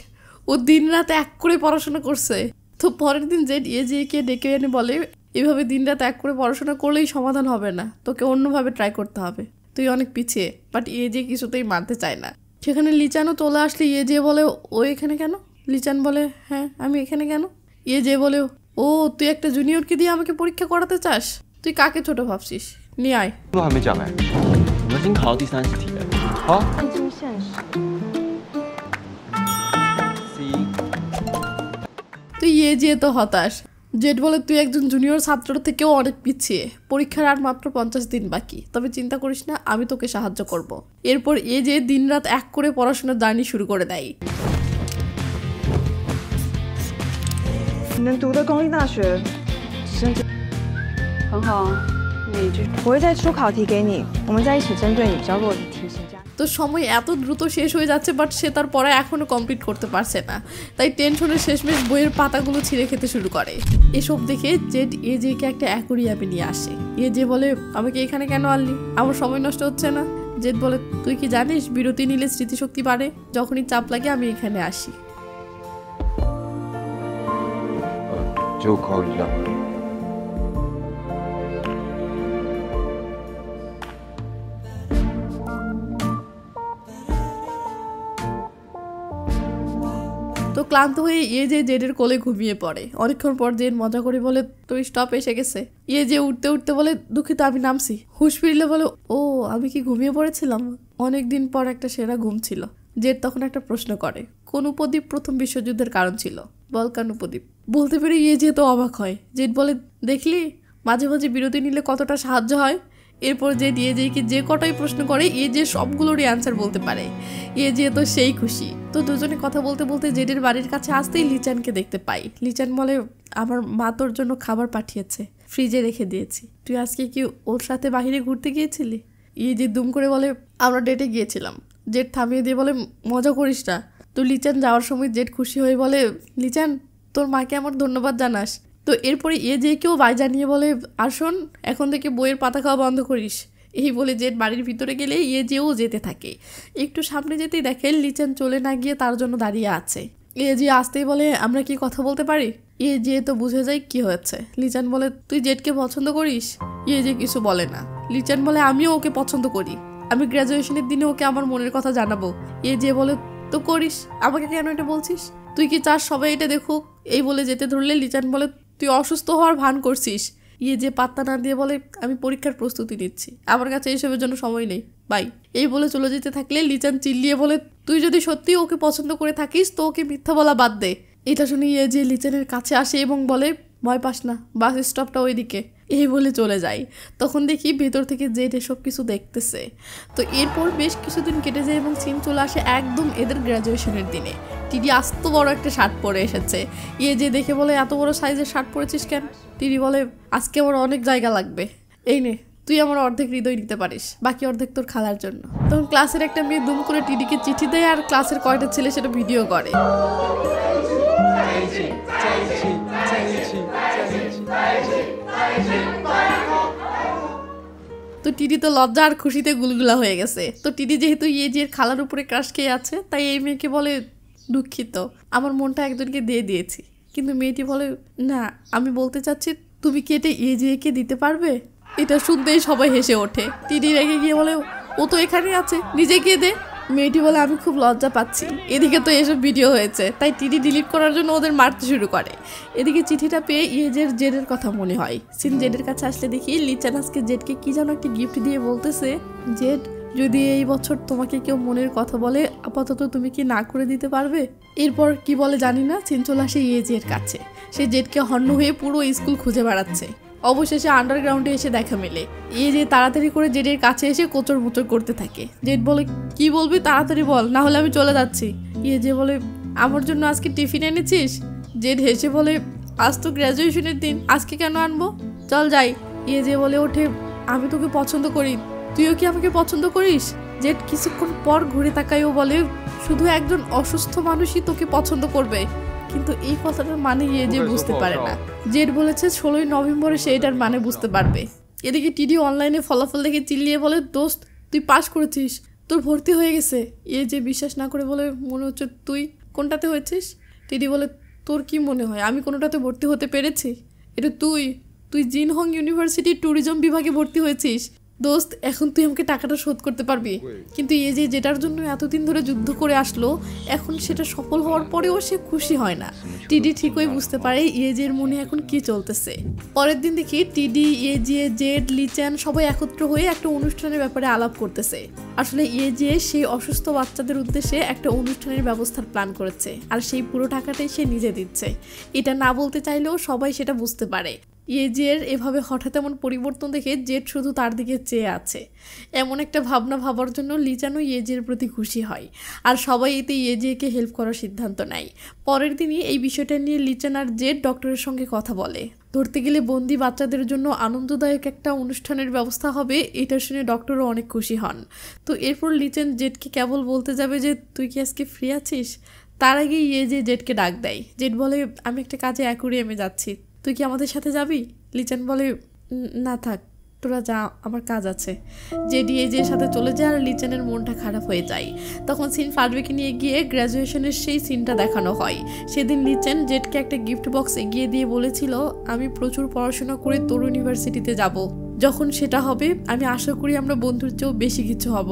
A: ও দিন রাত এক করে পড়াশোনা করছে। তো পরের দিন জেড ইয়ে কে ডেকে এনে বলে এভাবে দিন রাত এক করে পড়াশোনা করলেই সমাধান হবে না, তোকে অন্যভাবে ট্রাই করতে হবে, তুই অনেক পিছিয়ে। বাট ইয়ে যে কিছুতেই মানতে চায় না। সেখানে লিচানও চলে আসলে ইয়ে যে বলে ও এখানে কেন? লিচান বলে হ্যাঁ আমি এখানে কেন? ইয়ে যে বলে ও তুই একটা জুনিয়রকে দিয়ে আমাকে পরীক্ষা করাতে চাস? তুই কাকে ছোট ভাবছিস? নিয়ে আয়।
C: 都还没讲哎，
D: 我们已经考到第30题了。
C: 好，
B: 看清现实。
D: C，
A: তুই ইয়ে যে তো হতাশ। জেড বলে তুই একজন জুনিয়র ছাত্র থেকেও অনেক পিছিয়ে, পরীক্ষার আর মাত্র 50 দিন বাকি, তবে চিন্তা করিস না আমি তোকে সাহায্য করব। এরপর এ যে দিন রাত এক করে পড়াশোনার জার্নি শুরু করে দেয়।
B: 你能读的公立大学，甚至
E: 很好啊，哪一句？
B: 我会再出考题给你，我们再一起针对你比较弱的题型加。
A: তো সময় এত দ্রুত শেষ হয়ে যাচ্ছে বাট সে তার পড়া এখনো কমপ্লিট করতে পারছে না। তাই টেনশনের শেষমেশ বইয়ের পাতাগুলো ছিঁড়ে খেতে শুরু করে। এসব দেখে জেড এ জেকে একটা অ্যাকোরিয়ামে নিয়ে আসে। এ যে বলে আমাকে এখানে কেন আনলি? আমার সময় নষ্ট হচ্ছে না? জেড বলে তুই কি জানিস বিরতি নিলে স্মৃতিশক্তি বাড়ে? যখনই চাপ লাগে আমি এখানে আসি।
C: 就考一下。
A: তো ক্লান্ত হয়ে ইয়ে যে জেডের কোলে ঘুমিয়ে পড়ে। অনেকক্ষণ পর জেড মজা করে বলে তুই স্টপ এসে গেছে। ইয়ে যে উঠতে উঠতে বলে দুঃখিত আমি নামছি। হুঁশ ফিরলে বলে ও আমি কি ঘুমিয়ে পড়েছিলাম? অনেকদিন পর একটা সেরা ঘুম ছিল। জেড তখন একটা প্রশ্ন করে কোন উপদ্বীপ প্রথম বিশ্বযুদ্ধের কারণ ছিল? বলকান উপদ্বীপ। বলতে পেরে ইয়ে যে তো অবাক হয়। জেড বলে দেখলি মাঝে মাঝে বিরতি নিলে কতটা সাহায্য হয়। এরপর জেড ইয়ে যে যে কটাই প্রশ্ন করে ইয়ে যে সবগুলোরই অ্যান্সার বলতে পারে। ইয়ে যে তো সেই খুশি। তো দুজনে কথা বলতে বলতে জেডের বাড়ির কাছে আসতেই লিচানকে দেখতে পাই। লিচান বলে আমার মা তোর জন্য খাবার পাঠিয়েছে, ফ্রিজে রেখে দিয়েছি। তুই আজকে কি ওর সাথে বাইরে ঘুরতে গিয়েছিলি? ইয়ে যে দুম করে বলে আমরা ডেটে গিয়েছিলাম। জেড থামিয়ে দিয়ে বলে মজা করিস না। তো লিচান যাওয়ার সময় জেড খুশি হয়ে বলে লিচান তোর মাকে আমার ধন্যবাদ জানাস। তো এরপরে এ যে কেউ বাই জানিয়ে বলে আর শোন এখন থেকে বইয়ের পাতা খাওয়া বন্ধ করিস। এই বলে জেড বাড়ির ভিতরে গেলে ইয়ে যেও যেতে থাকে। একটু সামনে যেতেই দেখে লিচান চলে না গিয়ে তার জন্য দাঁড়িয়ে আছে। এ যে আসতেই বলে আমরা কি কথা বলতে পারি? ইয়ে যে তো বুঝে যায় কি হয়েছে। লিচান বলে তুই জেডকে পছন্দ করিস? ইয়ে যে কিছু বলে না। লিচান বলে আমিও ওকে পছন্দ করি, আমি গ্র্যাজুয়েশনের দিনে ওকে আমার মনের কথা জানাবো। ইয়ে যে বলে তো করিস, আমাকে কেন এটা বলছিস? তুই কি চাস সবাই এটা দেখুক? এই বলে যেতে ধরলে লিচান বলে তুই অসুস্থ হওয়ার ভান করছিস। ইয়ে যে পাত্তা না দিয়ে বলে আমি পরীক্ষার প্রস্তুতি নিচ্ছি, আমার কাছে এইসবের জন্য সময় নেই, বাই। এই বলে চলে যেতে থাকলে লিচান চিল্লিয়ে বলে তুই যদি সত্যি ওকে পছন্দ করে থাকিস তো ওকে মিথ্যা বলা বাদ দে। এটা শুনে ইয়ে যে লিচানের কাছে আসে এবং বলে ভয় পাস না, বাস স্টপটা ওইদিকে। এই বলে চলে যায়। তখন দেখি ভেতর থেকে জেড এসব কিছু দেখতেছে। তো এরপর বেশ কিছুদিন কেটে যায় এবং সিন চলে আসে একদম এদের গ্র্যাজুয়েশনের দিনে। টিডি আস্ত বড় একটা শার্ট পরে এসেছে। ইয়ে যে দেখে বলে এত বড় সাইজের শার্ট পরেছিস কেন? টিডি বলে আজকে আমার অনেক জায়গা লাগবে, এই নে তুই আমার অর্ধেক হৃদয় নিতে পারিস, বাকি অর্ধেক তোর খালার জন্য। তখন ক্লাসের একটা মেয়ে দুম করে টিডিকে চিঠি দেয় আর ক্লাসের কয়টা ছেলে সেটা ভিডিও করে। তো টিডি তো লজ্জা আর খুশিতে গুলগুলা হয়ে গেছে। তো টিডি যেহেতু ইয়ে যে খালার উপরে ক্রাশ খেয়ে আছে তাই এই মেয়েকে বলে দুঃখিত, আমার মনটা একজনকে দিয়ে দিয়েছি। কিন্তু মেয়েটি বলে না আমি বলতে চাচ্ছি তুমি কি এটা ইয়ে যে দিতে পারবে? এটা শুনতেই সবাই হেসে ওঠে। টিডি রেগে গিয়ে বলে ও তো এখানে আছে, নিজে গিয়ে দে। মেয়েটি বলে আমি খুব লজ্জা পাচ্ছি। এদিকে তো এসব ভিডিও হয়েছে তাই টিডি ডিলিট করার জন্য ওদের মারতে শুরু করে। এদিকে চিঠিটা পেয়ে ইয়েজের জেডের কথা মনে হয়। সিন জেডের কাছে আসলে দেখি লিচান আজকে জেডকে কি যেন একটা গিফট দিয়ে বলতেছে জেড যদি এই বছর তোমাকে কেউ মনের কথা বলে আপাতত তুমি কি না করে দিতে পারবে? এরপর কি বলে জানি না, সিন চলে আসে ইয়েজের কাছে। সে জেডকে হন্য হয়ে পুরো স্কুল খুঁজে বেড়াচ্ছে। অবশেষে আন্ডারগ্রাউন্ডে এসে দেখা মেলে। যে তাড়াতাড়ি করে জেডের কাছে এসে কোচর মুচর করতে থাকে। জেড বলে কি বলবি, তাড়াতাড়ি বল, না হলে আমি চলে যাচ্ছি। যে বলে আমার জন্য আজকে টিফিন এনেছিস? জেড হেসে বলে আজ তো গ্র্যাজুয়েশনের দিন, আজকে কেন আনবো, চল যাই। যে বলে ওঠে আমি তোকে পছন্দ করি, তুইও কি আমাকে পছন্দ করিস? জেড কিছুক্ষণ পর ঘুরে তাকায় ও বলে শুধু একজন অসুস্থ মানুষই তোকে পছন্দ করবে। কিন্তু এই কথাটার মানে যে বুঝতে পারে না। জেড বলেছে 16ই নভেম্বরে সে এটার মানে বুঝতে পারবে। এদিকে টিডি অনলাইনে ফলাফল দেখে চিল্লিয়ে বলে দোস্ত তুই পাস করেছিস, তোর ভর্তি হয়ে গেছে। যে বিশ্বাস না করে বলে মনে হচ্ছে তুই কোনটাতে হয়েছিস? টিডি বলে তোর কি মনে হয় আমি কোনোটাতে ভর্তি হতে পেরেছি? এটা তুই জিনহং ইউনিভার্সিটির ট্যুরিজম বিভাগে ভর্তি হয়েছিস। দোস্ত এখন তুই আমাকে টাকাটা শোধ করতে পারবি। কিন্তু যেটার জন্য এতদিন ধরে যুদ্ধ করে আসলো, এখন সেটা সফল হওয়ার পরেও সে খুশি হয় না। টিডি ঠিকই বুঝতে পারে এর মনে এখন কি চলতেছে। পরের দিন দেখি টিডি, জেড, লিচান সবাই একত্র হয়ে একটা অনুষ্ঠানের ব্যাপারে আলাপ করতেছে। আসলে সেই অসুস্থ বাচ্চাদের উদ্দেশ্যে একটা অনুষ্ঠানের ব্যবস্থার প্ল্যান করেছে, আর সেই পুরো টাকাটাই সে নিজে দিচ্ছে। এটা না বলতে চাইলেও সবাই সেটা বুঝতে পারে। জের এভাবে হঠাৎ এমন পরিবর্তন দেখে জেড শুধু তার দিকে চেয়ে আছে। এমন একটা ভাবনা ভাবার জন্য লিচানও জের প্রতি খুশি হয়, আর সবাই এতে জেকে হেল্প করার সিদ্ধান্ত নেয়। পরের দিনই এই বিষয়টা নিয়ে লিচান আর জেড ডক্টরের সঙ্গে কথা বলে। ধরতে গেলে বন্দি বাচ্চাদের জন্য আনন্দদায়ক একটা অনুষ্ঠানের ব্যবস্থা হবে, এটা শুনে ডক্টরও অনেক খুশি হন। তো এরপর লিচান জেডকে কেবল বলতে যাবে যে তুই কি আজকে ফ্রি আছিস, তার আগে জেডকে ডাক দেয়। জেড বলে আমি একটা কাজে অ্যাকুরিয়ামে যাচ্ছি, তুই কি আমাদের সাথে যাবি? লিচান বলে না থাক, তোরা যা, আমার কাজ আছে। জের সাথে চলে যায় আর লিচানের মনটা খারাপ হয়ে যায়। তখন সিন ফারবিকে নিয়ে গিয়ে গ্র্যাজুয়েশনের সেই সিনটা দেখানো হয়। সেদিন লিচান জেডকে একটা গিফট বক্স এগিয়ে দিয়ে বলেছিল আমি প্রচুর পড়াশোনা করে তোর ইউনিভার্সিটিতে যাব, যখন সেটা হবে আমি আশা করি আমরা বন্ধুর চেয়েও বেশি কিছু হব।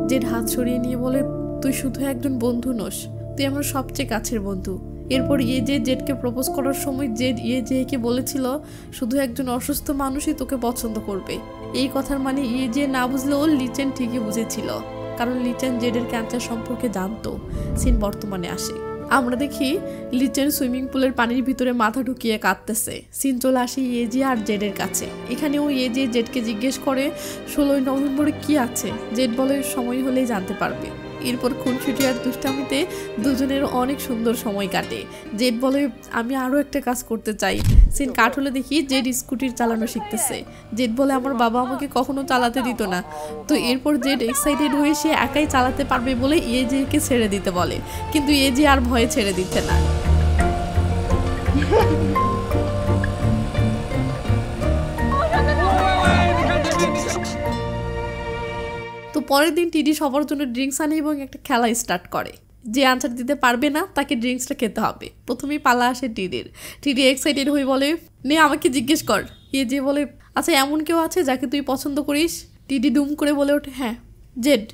A: জেড হাত সরিয়ে নিয়ে বলে তুই শুধু একজন বন্ধু নোস, তুই আমার সবচেয়ে কাছের বন্ধু। এরপর জেডকে প্রপোজ করার সময় জেড জেকে বলেছিল শুধু একজন অসুস্থ মানুষই তোকে পছন্দ করবে। এই কথার মানে না বুঝলেও লিচেন ঠিকই বুঝেছিল, কারণ লিচেন জেডের ক্যান্সার সম্পর্কে জানতো। সিন বর্তমানে আসে, আমরা দেখি লিচেন সুইমিং পুলের পানির ভিতরে মাথা ঢুকিয়ে কাঁদতেছে। সিন চলে আসে আর জেডের কাছে। এখানেও জেডকে জিজ্ঞেস করে 16ই নভেম্বরে কি আছে। জেড বলে সময় হলেই জানতে পারবে। এরপর খুনসুটি আর দুষ্টামিতে দুজনের অনেক সুন্দর সময় কাটে। জেড বলে আমি আরও একটা কাজ করতে চাই। সিন কাট হলে দেখি জেড স্কুটির চালানো শিখতেছে। জেড বলে আমার বাবা আমাকে কখনো চালাতে দিত না। তো এরপর জেড এক্সাইটেড হয়ে সে একাই চালাতে পারবে বলে জেকে ছেড়ে দিতে বলে, কিন্তু জে আর ভয়ে ছেড়ে দিচ্ছে না। তো পরের দিন টিডি সবার জন্য ড্রিঙ্কস আনে এবং একটা খেলা স্টার্ট করে। যে আনসার দিতে পারবে না তাকে ড্রিঙ্কসটা খেতে হবে। প্রথমেই পালা আসে টিডির। টিডি এক্সাইটেড হয়ে বলে নে আমাকে জিজ্ঞেস কর। যে বলে আচ্ছা এমন কেউ আছে যাকে তুই পছন্দ করিস? টিডি দুম করে বলে ওঠে হ্যাঁ, জেড।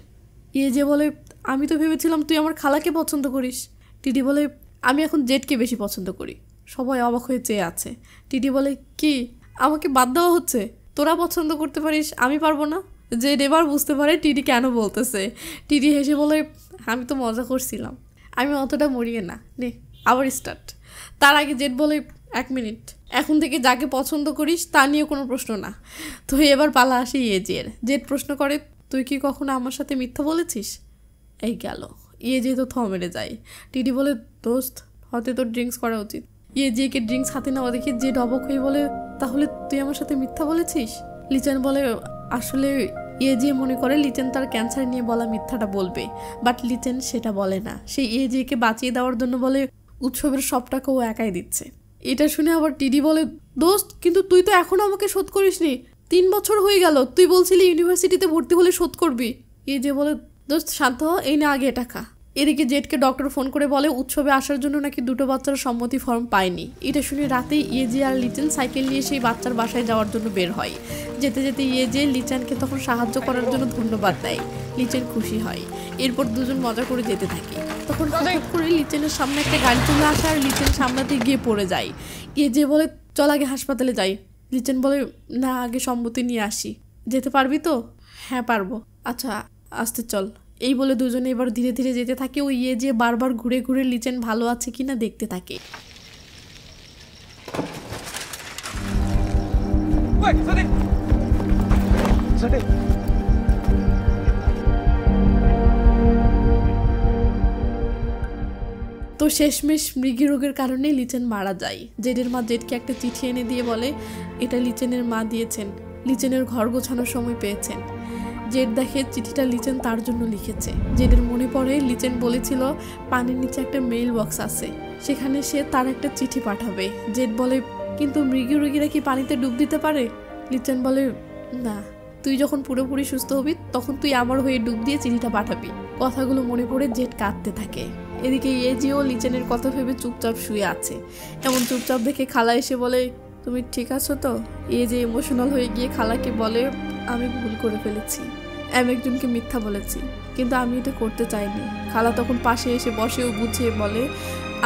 A: যে বলে আমি তো ভেবেছিলাম তুই আমার খালাকে পছন্দ করিস। টিডি বলে আমি এখন জেডকে বেশি পছন্দ করি। সবাই অবাক হয়ে চেয়ে আছে। টিডি বলে কি আমাকে বাদ দেওয়া হচ্ছে? তোরা পছন্দ করতে পারিস, আমি পারবো না? জেড এবার বুঝতে পারে টিডি কেন বলতেছে। টিডি হেসে বলে আমি তো মজা করছিলাম, আমি অতটা মরিয়ে না, নে আবার স্টার্ট। তার আগে জেড বলে 1 মিনিট, এখন থেকে যাকে পছন্দ করিস তা নিয়ে কোনো প্রশ্ন না। তো এবার পালা আসে জেড প্রশ্ন করে তুই কি কখনো আমার সাথে মিথ্যা বলেছিস? এই গেল। যেহেতু থ মেরে যায়। টিডি বলে দোস্ত হয়তো তোর ড্রিঙ্কস করা উচিত। জেকে ড্রিঙ্কস হাতে নেওয়া দেখে জেড অবাক হয়ে বলে তাহলে তুই আমার সাথে মিথ্যা বলেছিস? লিচান বলে আসলে যে মনে করে লিচেন তার ক্যান্সার নিয়ে বলা মিথ্যাটা বলবে, বাট লিচেন সেটা বলে না। সে জেকে বাঁচিয়ে দেওয়ার জন্য বলে উৎসবের সব টাকা ও একাই দিচ্ছে। এটা শুনে আবার টিডি বলে দোস্ত কিন্তু তুই তো এখনো আমাকে শোধ করিসনি, 3 বছর হয়ে গেল, তুই বলছিলি ইউনিভার্সিটিতে ভর্তি হলে শোধ করবি। যে বলে দোস্ত শান্ত হ, এই না আগে টাকা। এদিকে জেডকে ডক্টর ফোন করে বলে উৎসবে আসার জন্য নাকি 2টো বাচ্চার সম্মতি ফর্ম পায়নি। এটা শুনে রাতেই আর লিচেন সাইকেল নিয়ে সেই বাচ্চার বাসায় যাওয়ার জন্য বের হয়। যেতে যেতে লিচানকে তখন সাহায্য করার জন্য ধন্যবাদ দেয়। লিচেন খুশি হয়। এরপর দুজন মজা করে যেতে থাকে। তখন হঠাৎ করে লিচেনের সামনে একটা গাড়ি চলে আসে আর লিচেন সামলাতে গিয়ে পড়ে যায়। যে বলে চল আগে হাসপাতালে যাই। লিচেন বলে না আগে সম্মতি নিয়ে আসি। যেতে পারবি তো? হ্যাঁ পারবো। আচ্ছা আসতে চল। এই বলে দুজনে এবার ধীরে ধীরে যেতে থাকে। ও ইয়ে যে বারবার ঘুরে ঘুরে লিচেন ভালো আছে কিনা দেখতে থাকে। তো শেষমেশ মৃগী রোগের কারণে লিচেন মারা যায়। জেডের মা জেডকে একটা চিঠি এনে দিয়ে বলে এটা লিচেনের মা দিয়েছেন, লিচেনের ঘর গোছানোর সময় পেয়েছেন। জেড দেখে চিঠিটা লিচেন তার জন্য লিখেছে। জেডের মনে পড়ে লিচেন বলেছিল পানির নিচে একটা মেইল বক্স আছে, সেখানে সে তার একটা চিঠি পাঠাবে। জেড বলে কিন্তু মৃগী রোগীরা কি পানিতে ডুব দিতে পারে? লিচেন বলে না, তুই যখন পুরোপুরি সুস্থ হবি তখন তুই আমার হয়ে ডুব দিয়ে চিঠিটা পাঠাবি। কথাগুলো মনে পড়ে জেড কাঁদতে থাকে। এদিকে ইয়েজিও লিচেনের কথা ভেবে চুপচাপ শুয়ে আছে। এমন চুপচাপ দেখে খালা এসে বলে তুমি ঠিক আছো তো? ইয়েজি ইমোশনাল হয়ে গিয়ে খালাকে বলে আমি ভুল করে ফেলেছি, আমি একজনকে মিথ্যা বলেছি, কিন্তু আমি এটা করতে চাইনি। খালা তখন পাশে এসে বসে ও বুঝিয়ে বলে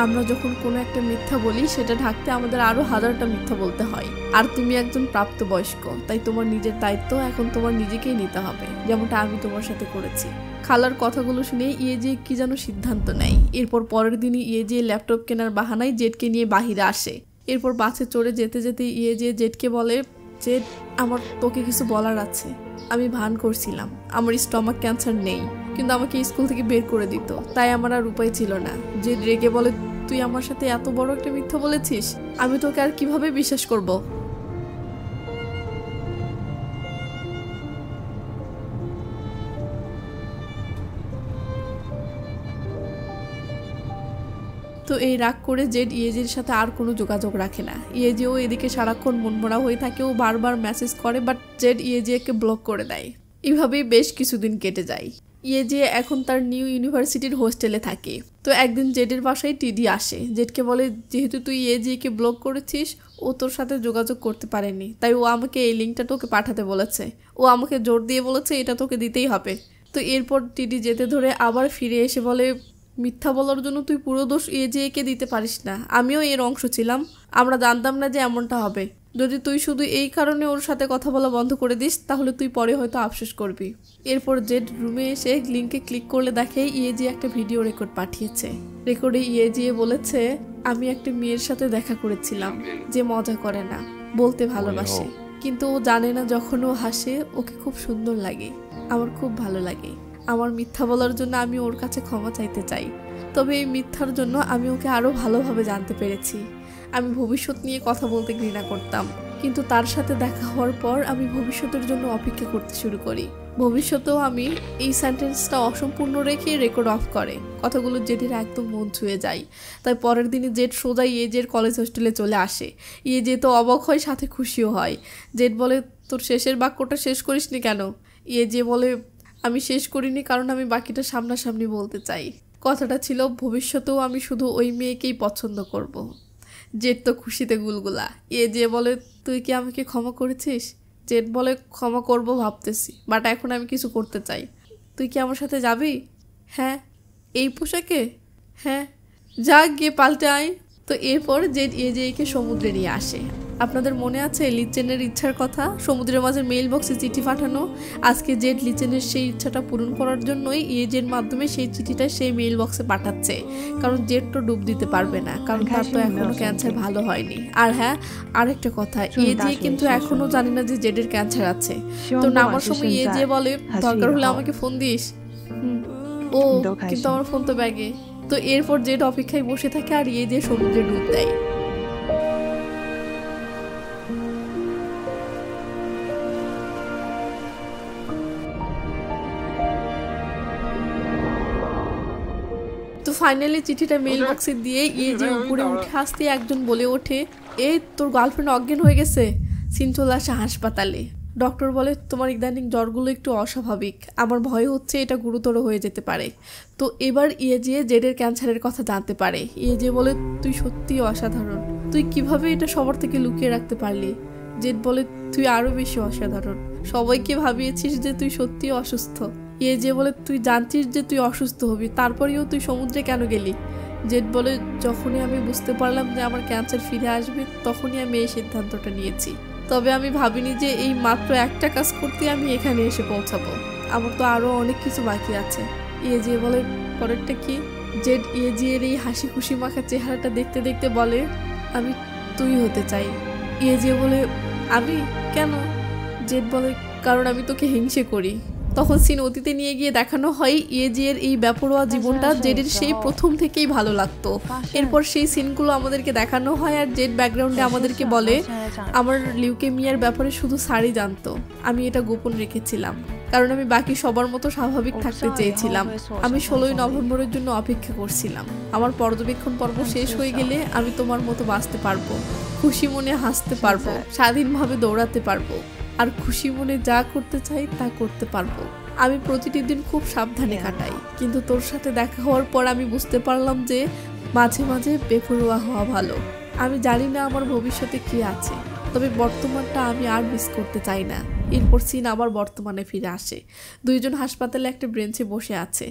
A: আমরা যখন কোনো একটা মিথ্যা বলি সেটা ঢাকতে আমাদের আরো হাজারটা মিথ্যা বলতে হয়। আর তুমি একজন প্রাপ্তবয়স্ক, তাই তোমার নিজের দায়িত্ব এখন তোমার নিজেকেই নিতে হবে, যেমনটা আমি তোমার সাথে করেছি। খালার কথাগুলো শুনে ইয়েজি কি যেন সিদ্ধান্ত নেয়। এরপর পরের দিনই ইয়েজি ল্যাপটপ কেনার বাহানায় জেডকে নিয়ে বাহিরে আসে। এরপর বাসে চড়ে যেতে যেতে ইয়েজি জেডকে বলে জেড আমার তোকে কিছু বলার আছে। আমি ভান করছিলাম আমার স্টমাক ক্যান্সার নেই, কিন্তু আমাকে স্কুল থেকে বের করে দিত, তাই আমার আর উপায় ছিল না। জেড রেগে বলে তুই আমার সাথে এত বড় একটা মিথ্যা বলেছিস, আমি তোকে আর কিভাবে বিশ্বাস করব? তো এই রাগ করে জেড ইয়েজির সাথে আর কোনো যোগাযোগ রাখে না। ইয়েজিও এদিকে সারাক্ষণ মনমরা হয়ে থাকে, ও বারবার মেসেজ করে, বাট জেড ইয়েজিকে ব্লক করে দেয়। এভাবেই বেশ কিছুদিন কেটে যায়। ইয়েজি এখন তার নিউ ইউনিভার্সিটির হোস্টেলে থাকে। তো একদিন জেডের বাসায় টিডি আসে। জেডকে বলে যেহেতু তুই ইয়েজিকে ব্লক করেছিস, ও তোর সাথে যোগাযোগ করতে পারেনি, তাই ও আমাকে এই লিঙ্কটা তোকে পাঠাতে বলেছে। ও আমাকে জোর দিয়ে বলেছে এটা তোকে দিতেই হবে। তো এরপর টিডি যেতে ধরে আবার ফিরে এসে বলে মিথ্যা বলার জন্য তুই পুরো দোষ ইয়েজিকে দিতে পারিস না, আমিও এর অংশ ছিলাম, আমরা জানতাম না যে এমনটা হবে। যদি তুই শুধু এই কারণে ওর সাথে কথা বলা বন্ধ করে দিস তাহলে তুই পরে হয়তো আফসোস করবি। এরপর জেড রুমে এসে লিঙ্কে ক্লিক করলে দেখে ইয়েজি একটা ভিডিও রেকর্ড পাঠিয়েছে। রেকর্ডে ইয়েজি বলেছে আমি একটা মেয়ের সাথে দেখা করেছিলাম যে মজা করে না, বলতে ভালোবাসে, কিন্তু ও জানে না যখন ও হাসে ওকে খুব সুন্দর লাগে, আমার খুব ভালো লাগে। আমার মিথ্যা বলার জন্য আমি ওর কাছে ক্ষমা চাইতে চাই, তবে এই মিথ্যার জন্য আমি ওকে আরও ভালোভাবে জানতে পেরেছি। আমি ভবিষ্যৎ নিয়ে কথা বলতে ঘৃণা করতাম, কিন্তু তার সাথে দেখা হওয়ার পর আমি ভবিষ্যতের জন্য অপেক্ষা করতে শুরু করি। ভবিষ্যতেও আমি এই সেন্টেন্সটা অসম্পূর্ণ রেখে রেকর্ড অফ করে। কথাগুলো জেডের একদম মন ছুঁয়ে যায়। তাই পরের দিনে জেড সোজা ইয়েজের কলেজ হোস্টেলে চলে আসে। ইয়েজে তো অবাক হয়, সাথে খুশিও হয়। জেড বলে তোর শেষের বাক্যটা শেষ করিসনি কেন? ইয়েজে বলে আমি শেষ করিনি কারণ আমি বাকিটা সামনাসামনি বলতে চাই। কথাটা ছিল ভবিষ্যতেও আমি শুধু ওই মেয়েকেই পছন্দ করব। জেড তো খুশিতে গুলগুলা। ইয়েজে বলে তুই কি আমাকে ক্ষমা করেছিস? জেড বলে ক্ষমা করব ভাবতেছি, বাট এখন আমি কিছু করতে চাই। তুই কি আমার সাথে যাবি? হ্যাঁ। এই পোশাকে? হ্যাঁ। যা গিয়ে পাল্টে আয়। তো এরপর জেড ইয়েজেকে সমুদ্রে নিয়ে আসে। আপনাদের মনে আছে লিচেনের ইচ্ছার কথা, সমুদ্রের মাঝে মেইল বক্সে চিঠি পাঠানো? আজকে জেড লিচেনের সেই ইচ্ছাটা পূরণ করার জন্যই ইয়েজের মাধ্যমে সেই চিঠিটা সেই মেইল বক্সে পাঠাচ্ছে। কারণ জেড তো ডুব দিতে পারবে না, কারণ তার তো এখনো ক্যান্সার ভালো হয়নি। আর হ্যাঁ, আরেকটা কথা, ইয়েজে কিন্তু এখনো জানি না যে জেডের ক্যান্সার আছে। তো নামার সময় ইয়েজে বলে দরকার হলে আমাকে ফোন দিস। ও কিন্তু আমার ফোন তো ব্যাগে। তো এরপর জেড অপেক্ষায় বসে থাকে আর ইয়েজে সমুদ্রে ডুব দেয়। তো ফাইনালি চিঠিটা মেইল বক্সে দিয়ে ইয়েজে উপরে উঠে আসতে একজন বলে ওঠে তোর গার্লফ্রেন্ড অজ্ঞান হয়ে গেছে। সিন চলে আসে হাসপাতালে। ডক্টর বলে তোমার ইদানিং জ্বরগুলো একটু অস্বাভাবিক, আমার ভয় হচ্ছে এটা গুরুতর হয়ে যেতে পারে। তো এবার ইয়েজে জেডের ক্যান্সারের কথা জানতে পারে। ইয়েজে বলে তুই সত্যিই অসাধারণ, তুই কিভাবে এটা সবার থেকে লুকিয়ে রাখতে পারলি? জেড বলে তুই আরো বেশি অসাধারণ, সবাইকে ভাবিয়েছিস যে তুই সত্যিই অসুস্থ। ইয়েজে বলে তুই জানতিস যে তুই অসুস্থ হবি, তারপরেও তুই সমুদ্রে কেন গেলি? জেড বলে যখনই আমি বুঝতে পারলাম যে আমার ক্যান্সার ফিরে আসবে তখনই আমি এই সিদ্ধান্তটা নিয়েছি, তবে আমি ভাবিনি যে এই মাত্র একটা কাজ করতে আমি এখানে এসে পৌঁছাবো। আমার তো আরও অনেক কিছু বাকি আছে। ইয়েজি বলে পরেরটা কি? জেড ইয়েজির এই হাসি খুশি মাখা চেহারাটা দেখতে দেখতে বলে আমি তুই হতে চাই। ইয়েজি বলে আমি কেন? জেড বলে কারণ আমি তোকে হিংসে করি। তখন সিন অতীতে নিয়ে গিয়ে দেখানো হয় ইয়েজির এই বেপরোয়া জীবনটা জেডের সেই প্রথম থেকেই ভালো লাগতো। এরপর সেই সিনগুলো আমাদেরকে দেখানো হয় আর জেড ব্যাকগ্রাউন্ডে আমাদেরকে বলে আমার লিউকেমিয়ার ব্যাপারে শুধু স্যারই জানতো, আমি এটা গোপন রেখেছিলাম কারণ আমি বাকি সবার মতো স্বাভাবিক থাকতে চেয়েছিলাম। আমি 16ই নভেম্বরের জন্য অপেক্ষা করছিলাম। আমার পর্যবেক্ষণ পর্ব শেষ হয়ে গেলে আমি তোমার মতো বাঁচতে পারবো, খুশি মনে হাসতে পারবো, স্বাধীনভাবে দৌড়াতে পারবো আর খুশি মনে যা করতে চাই তা করতে পারবো। আমি প্রতিটি দিন খুব সাবধানে কাটাই, কিন্তু তোর সাথে দেখা হওয়ার পর আমি বুঝতে পারলাম যে মাঝে মাঝে বেপরোয়া হওয়া ভালো। আমি জানি না আমার ভবিষ্যতে কি আছে, তবে বর্তমানটা আমি আর মিস করতে চাই না। এরপর সিন আবার বর্তমানে ফিরে আসে। দুইজন হাসপাতালে একটা বেঞ্চে বসে আছে।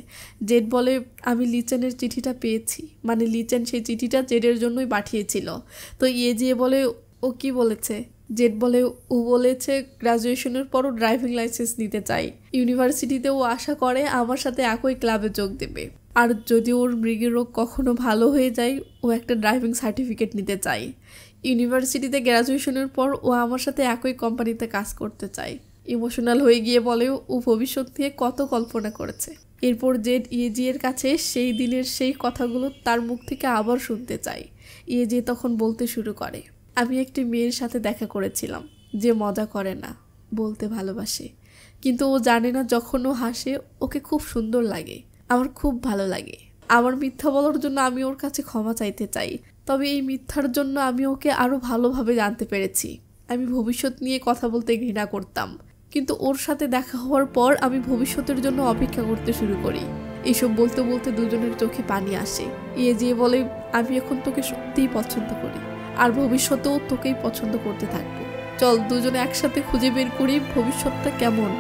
A: জেড বলে আমি লিচেনের চিঠিটা পেয়েছি, মানে লিচেন সেই চিঠিটা জেডের জন্যই পাঠিয়েছিল। তো ইয়েজি বলে ও কি বলেছে? জেড বলে ও বলেছে গ্রাজুয়েশনের পরও ড্রাইভিং লাইসেন্স নিতে চাই, ইউনিভার্সিটিতে ও আশা করে আমার সাথে একই ক্লাবে যোগ দেবে, আর যদি ওর মৃগের রোগ কখনো ভালো হয়ে যায় ও একটা ড্রাইভিং সার্টিফিকেট নিতে চায়। ইউনিভার্সিটিতে গ্র্যাজুয়েশনের পর ও আমার সাথে একই কোম্পানিতে কাজ করতে চায়। ইমোশনাল হয়ে গিয়ে বলে ও ভবিষ্যৎ নিয়ে কত কল্পনা করেছে। এরপর জেড ইয়েজি এর কাছে সেই দিনের সেই কথাগুলো তার মুখ থেকে আবার শুনতে চায়। ইয়েজি তখন বলতে শুরু করে আমি একটি মেয়ের সাথে দেখা করেছিলাম যে মজা করে না, বলতে ভালোবাসে, কিন্তু ও জানে না যখন ও হাসে ওকে খুব সুন্দর লাগে, আমার খুব ভালো লাগে। আমার মিথ্যা বলার জন্য আমি ওর কাছে ক্ষমা চাইতে চাই, তবে এই মিথ্যার জন্য আমি ওকে আরও ভালোভাবে জানতে পেরেছি। আমি ভবিষ্যৎ নিয়ে কথা বলতে ঘৃণা করতাম, কিন্তু ওর সাথে দেখা হওয়ার পর আমি ভবিষ্যতের জন্য অপেক্ষা করতে শুরু করি। এইসব বলতে বলতে দুজনের চোখে পানি আসে। ইয়েজি বলে আমি এখন তোকে সত্যিই পছন্দ করি আর ভবিষ্যতেও তোকেই পছন্দ করতে থাকবো। চল দুজনে একসাথে খুঁজে বের করি ভবিষ্যৎটা কেমন।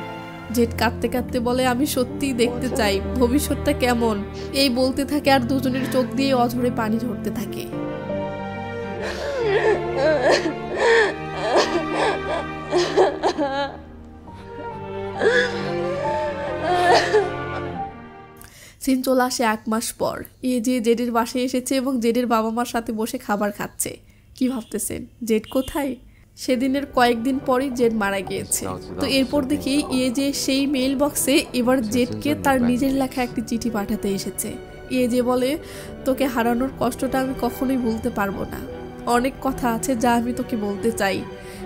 A: জেড কাঁদতে কাঁদতে বলে আমি সত্যিই দেখতে চাই ভবিষ্যৎটা কেমন। এই বলতে থাকে আর দুজনের চোখ দিয়ে অঝরে পানি ঝরতে থাকে। সিন চলে আসে 1 মাস পর। ইয়েজি জেডের বাসায় এসেছে এবং জেডের বাবা মার সাথে বসে খাবার খাচ্ছে। কি ভাবতেছেন জেড কোথায়? সেদিনের কয়েকদিন পরই জেড মারা গিয়েছে। তো এরপর দেখি ইয়েজি সেই মেইল বক্সে এবার জেডকে তার নিজের লেখা একটি চিঠি পাঠাতে এসেছে। ইয়েজি বলে তোকে হারানোর কষ্টটা আমি কখনোই ভুলতে পারবো না। অনেক কথা আছে যা আমি তোকে বলতে চাই,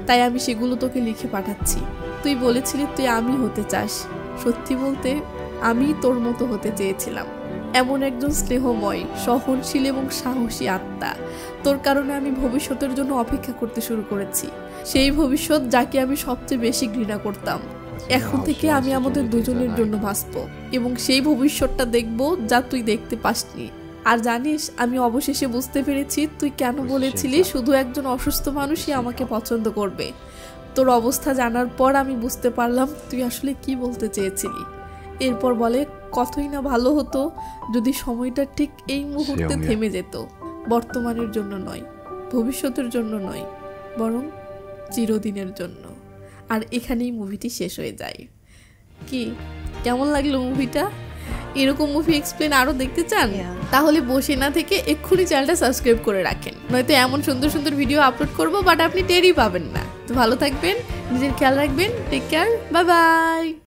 A: তাই আমি সেগুলো তোকে লিখে পাঠাচ্ছি। তুই বলেছিলি তুই আমি হতে চাস। সত্যি বলতে আমি তোর মতো হতে চেয়েছিলাম, এমন একজন স্নেহময়, সহনশীল এবং সাহসী আত্মা। তোর কারণে আমি ভবিষ্যতের জন্য অপেক্ষা করতে শুরু করেছি, সেই ভবিষ্যৎ যাকে আমি সবচেয়ে বেশি ঘৃণা করতাম। এখন থেকে আমি আমাদের দুজনের জন্য বাঁচব এবং সেই ভবিষ্যৎটা দেখব যা তুই দেখতে পাসনি। আর জানিস আমি অবশেষে বুঝতে পেরেছি তুই কেন বলেছিলি শুধু একজন অসুস্থ মানুষই আমাকে পছন্দ করবে। তোর অবস্থা জানার পর আমি বুঝতে পারলাম তুই আসলে কি বলতে চেয়েছিলি। এরপর বলে কতই না ভালো হতো যদি সময়টা ঠিক এই মুহূর্তে থেমে যেত, বর্তমানের জন্য নয়, ভবিষ্যতের জন্য নয়, বরং চিরদিনের জন্য। আর এখানেই মুভিটি শেষ হয়ে যায়। কি কেমন লাগলো মুভিটা? এরকম মুভি এক্সপ্লেন আরও দেখতে চান? তাহলে বসে না থেকে এক্ষুনি চ্যানেলটা সাবস্ক্রাইব করে রাখেন, নয়তো এমন সুন্দর সুন্দর ভিডিও আপলোড করবো বাট আপনি টেরই পাবেন না। তো ভালো থাকবেন, নিজের খেয়াল রাখবেন, টেক কেয়ার, বাই বাই।